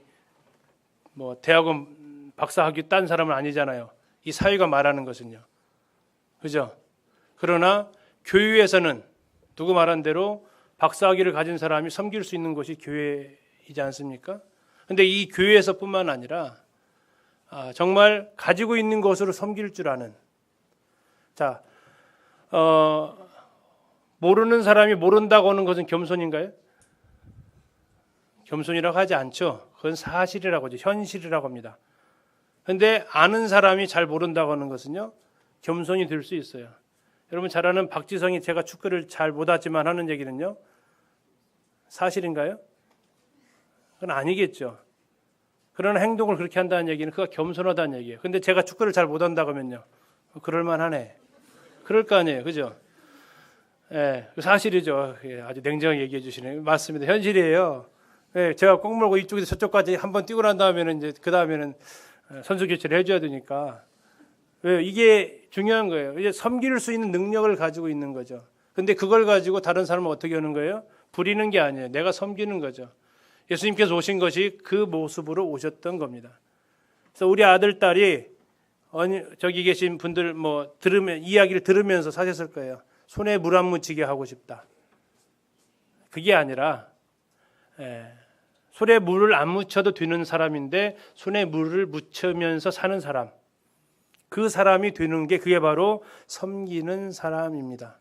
Speaker 1: 뭐 대학원 박사학위 딴 사람은 아니잖아요. 이 사회가 말하는 것은요. 그죠? 그러나 교회에서는 누구 말한 대로 박사학위를 가진 사람이 섬길 수 있는 곳이 교회이지 않습니까? 근데 이 교회에서뿐만 아니라 정말 가지고 있는 것으로 섬길 줄 아는, 자, 모르는 사람이 모른다고 하는 것은 겸손인가요? 겸손이라고 하지 않죠. 그건 사실이라고 하죠. 현실이라고 합니다. 그런데 아는 사람이 잘 모른다고 하는 것은요, 겸손이 될 수 있어요. 여러분 잘 아는 박지성이 제가 축구를 잘 못하지만 하는 얘기는요, 사실인가요? 그건 아니겠죠. 그런 행동을 그렇게 한다는 얘기는 그가 겸손하다는 얘기예요. 근데 제가 축구를 잘 못한다고 하면요, 그럴만하네. 그럴 거 아니에요. 그죠? 예, 사실이죠. 예, 아주 냉정하게 얘기해 주시네요. 맞습니다. 현실이에요. 예, 제가 꼭 몰고 이쪽에서 저쪽까지 한번 뛰고 난 다음에는 이제 그 다음에는 선수 교체를 해줘야 되니까. 왜요? 이게 중요한 거예요. 이제 섬길 수 있는 능력을 가지고 있는 거죠. 근데 그걸 가지고 다른 사람을 어떻게 하는 거예요? 부리는 게 아니에요. 내가 섬기는 거죠. 예수님께서 오신 것이 그 모습으로 오셨던 겁니다. 그래서 우리 아들, 딸이 저기 계신 분들 이야기를 들으면서 사셨을 거예요. 손에 물 안 묻히게 하고 싶다. 그게 아니라 손에 물을 안 묻혀도 되는 사람인데 손에 물을 묻히면서 사는 사람, 그 사람이 되는 게 그게 바로 섬기는 사람입니다.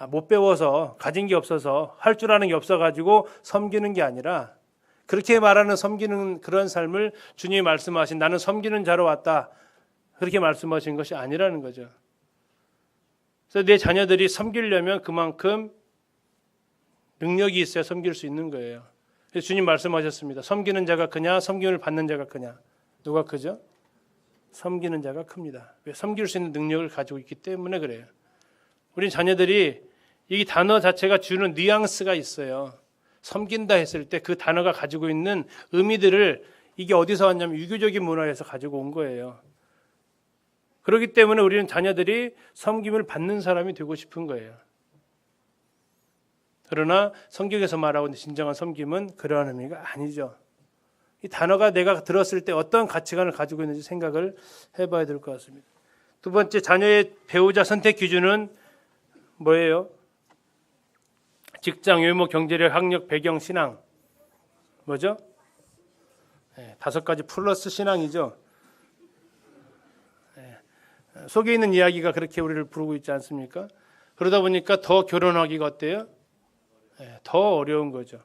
Speaker 1: 못 배워서 가진 게 없어서 할 줄 아는 게 없어가지고 섬기는 게 아니라, 그렇게 말하는 섬기는 그런 삶을 주님이 말씀하신 나는 섬기는 자로 왔다, 그렇게 말씀하신 것이 아니라는 거죠. 그래서 내 자녀들이 섬기려면 그만큼 능력이 있어야 섬길 수 있는 거예요. 그래서 주님 말씀하셨습니다. 섬기는 자가 크냐 섬김을 받는 자가 크냐. 누가 크죠? 섬기는 자가 큽니다. 왜? 섬길 수 있는 능력을 가지고 있기 때문에 그래요. 우리 자녀들이 이 단어 자체가 주는 뉘앙스가 있어요. 섬긴다 했을 때 그 단어가 가지고 있는 의미들을, 이게 어디서 왔냐면 유교적인 문화에서 가지고 온 거예요. 그렇기 때문에 우리는 자녀들이 섬김을 받는 사람이 되고 싶은 거예요. 그러나 성경에서 말하고 있는 진정한 섬김은 그러한 의미가 아니죠. 이 단어가 내가 들었을 때 어떤 가치관을 가지고 있는지 생각을 해봐야 될 것 같습니다. 두 번째, 자녀의 배우자 선택 기준은 뭐예요? 직장, 외모, 경제력, 학력, 배경, 신앙. 뭐죠? 5가지 플러스 신앙이죠. 속에 있는 이야기가 그렇게 우리를 부르고 있지 않습니까? 그러다 보니까 더 결혼하기가 어때요? 더 어려운 거죠.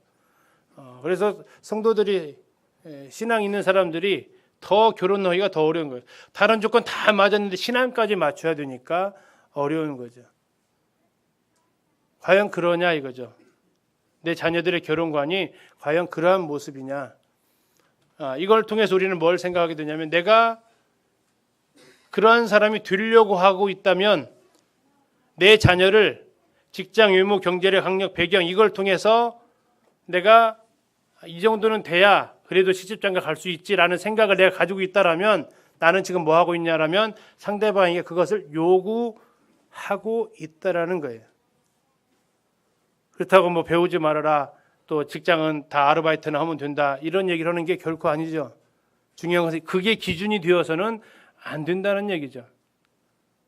Speaker 1: 그래서 성도들이, 신앙 있는 사람들이 더 결혼하기가 더 어려운 거예요. 다른 조건 다 맞았는데 신앙까지 맞춰야 되니까 어려운 거죠. 과연 그러냐 이거죠. 내 자녀들의 결혼관이 과연 그러한 모습이냐. 이걸 통해서 우리는 뭘 생각하게 되냐면, 내가 그러한 사람이 되려고 하고 있다면 내 자녀를 직장, 외모, 경제력, 학력, 배경, 이걸 통해서 내가 이 정도는 돼야 그래도 시집장가 갈 수 있지라는 생각을 내가 가지고 있다라면, 나는 지금 뭐 하고 있냐라면 상대방에게 그것을 요구하고 있다라는 거예요. 그렇다고 뭐 배우지 말아라, 또 직장은 다 아르바이트나 하면 된다, 이런 얘기를 하는 게 결코 아니죠. 중요한 것은 그게 기준이 되어서는 안 된다는 얘기죠.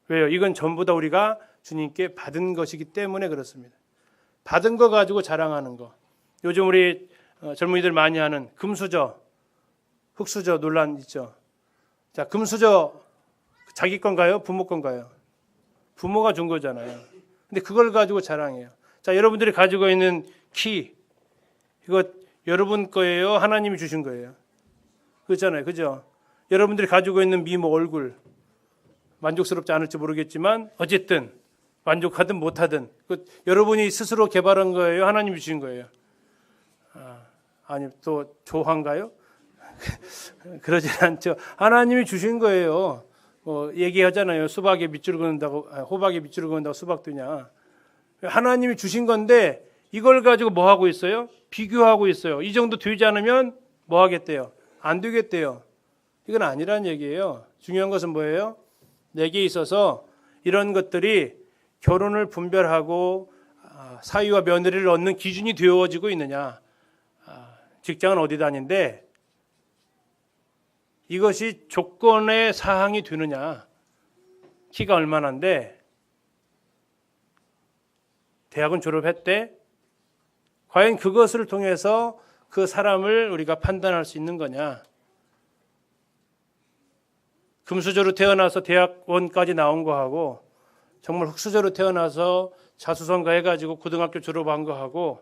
Speaker 1: 왜요? 이건 전부 다 우리가 주님께 받은 것이기 때문에 그렇습니다. 받은 거 가지고 자랑하는 거. 요즘 우리 젊은이들 많이 하는 금수저, 흙수저 논란 있죠. 자, 금수저 자기 건가요? 부모 건가요? 부모가 준 거잖아요. 근데 그걸 가지고 자랑해요. 자, 여러분들이 가지고 있는 키, 이거 여러분 거예요? 하나님이 주신 거예요? 그렇잖아요. 그죠? 여러분들이 가지고 있는 미모, 얼굴, 만족스럽지 않을지 모르겠지만 어쨌든 만족하든 못하든 여러분이 스스로 개발한 거예요? 하나님이 주신 거예요? 아니, 또 조화인가요? 그러진 않죠. 하나님이 주신 거예요. 얘기하잖아요. 수박에 밑줄을 그는다고, 호박에 밑줄을 그는다고 수박 되냐. 하나님이 주신 건데 이걸 가지고 뭐 하고 있어요? 비교하고 있어요. 이 정도 되지 않으면 뭐 하겠대요? 안 되겠대요. 이건 아니란 얘기예요. 중요한 것은 뭐예요? 내게 있어서 이런 것들이 결혼을 분별하고 사위와 며느리를 얻는 기준이 되어지고 있느냐. 직장은 어디 다니는데 이것이 조건의 사항이 되느냐. 키가 얼마나인데 대학은 졸업했대. 과연 그것을 통해서 그 사람을 우리가 판단할 수 있는 거냐? 금수저로 태어나서 대학원까지 나온 거하고 정말 흙수저로 태어나서 자수성가 해가지고 고등학교 졸업한 거하고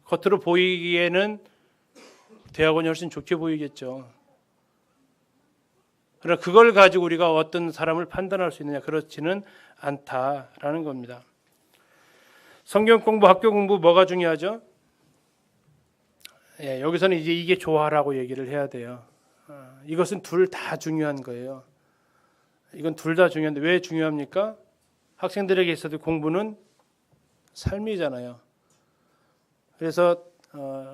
Speaker 1: 겉으로 보이기에는 대학원이 훨씬 좋게 보이겠죠. 그러나 그걸 가지고 우리가 어떤 사람을 판단할 수 있느냐? 그렇지는 않다라는 겁니다. 성경 공부, 학교 공부 뭐가 중요하죠? 여기서는 이제 이게 좋아라고 얘기를 해야 돼요. 이것은 둘 다 중요한 거예요. 이건 둘 다 중요한데 왜 중요합니까? 학생들에게 있어도 공부는 삶이잖아요. 그래서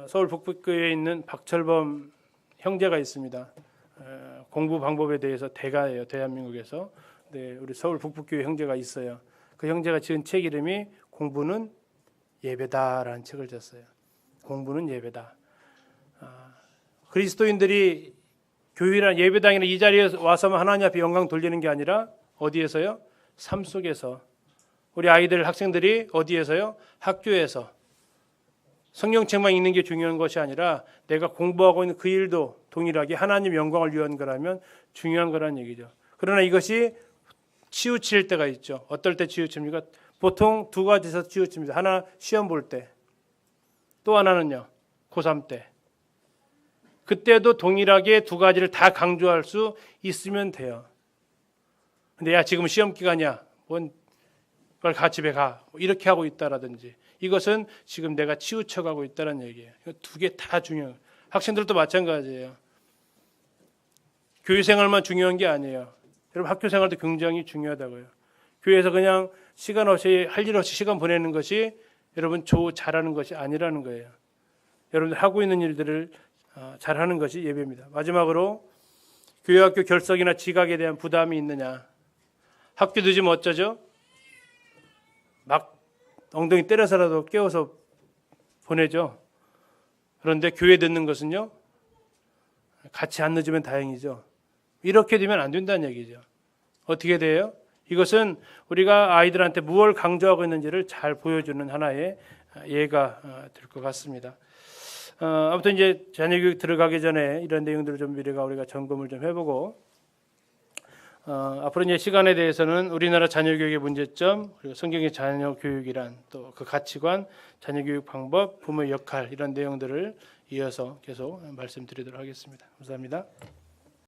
Speaker 1: 서울 북북교회에 있는 박철범 형제가 있습니다. 공부 방법에 대해서 대가예요. 대한민국에서. 네, 우리 서울 북북교회 형제가 있어요. 그 형제가 지은 책 이름이 공부는 예배다라는 책을 졌어요. 공부는 예배다. 그리스도인들이 교회나 예배당이나 이 자리에 와서만 하나님 앞에 영광 돌리는 게 아니라 어디에서요? 삶 속에서. 우리 아이들, 학생들이 어디에서요? 학교에서. 성경책만 읽는 게 중요한 것이 아니라 내가 공부하고 있는 그 일도 동일하게 하나님 영광을 위한 거라면 중요한 거란 얘기죠. 그러나 이것이 치우칠 때가 있죠. 어떨 때 치우칩니까? 보통 두 가지에서 치우칩니다. 하나 시험 볼 때, 또 하나는요 고3 때. 그때도 동일하게 두 가지를 다 강조할 수 있으면 돼요. 근데 야 지금 시험 기간이야. 뭔 빨리 가 집에 가. 이렇게 하고 있다라든지. 이것은 지금 내가 치우쳐가고 있다는 얘기예요. 두 개 다 중요해요. 학생들도 마찬가지예요. 교회 생활만 중요한 게 아니에요. 여러분 학교 생활도 굉장히 중요하다고요. 교회에서 그냥 시간 없이 할 일 없이 시간 보내는 것이 여러분 잘하는 것이 아니라는 거예요. 여러분들 하고 있는 일들을 잘하는 것이 예배입니다. 마지막으로 교회 학교 결석이나 지각에 대한 부담이 있느냐. 학교 늦으면 어쩌죠? 막 엉덩이 때려서라도 깨워서 보내죠. 그런데 교회 듣는 것은요. 같이 안 늦으면 다행이죠. 이렇게 되면 안 된다는 얘기죠. 어떻게 돼요? 이것은 우리가 아이들한테 무엇을 강조하고 있는지를 잘 보여주는 하나의 예가 될 것 같습니다. 아무튼 이제 자녀교육 들어가기 전에 이런 내용들을 좀 미래가 우리가 점검을 좀 해보고 앞으로 이제 시간에 대해서는 우리나라 자녀교육의 문제점, 그리고 성경의 자녀교육이란 또 그 가치관, 자녀교육 방법, 부모의 역할 이런 내용들을 이어서 계속 말씀드리도록 하겠습니다. 감사합니다.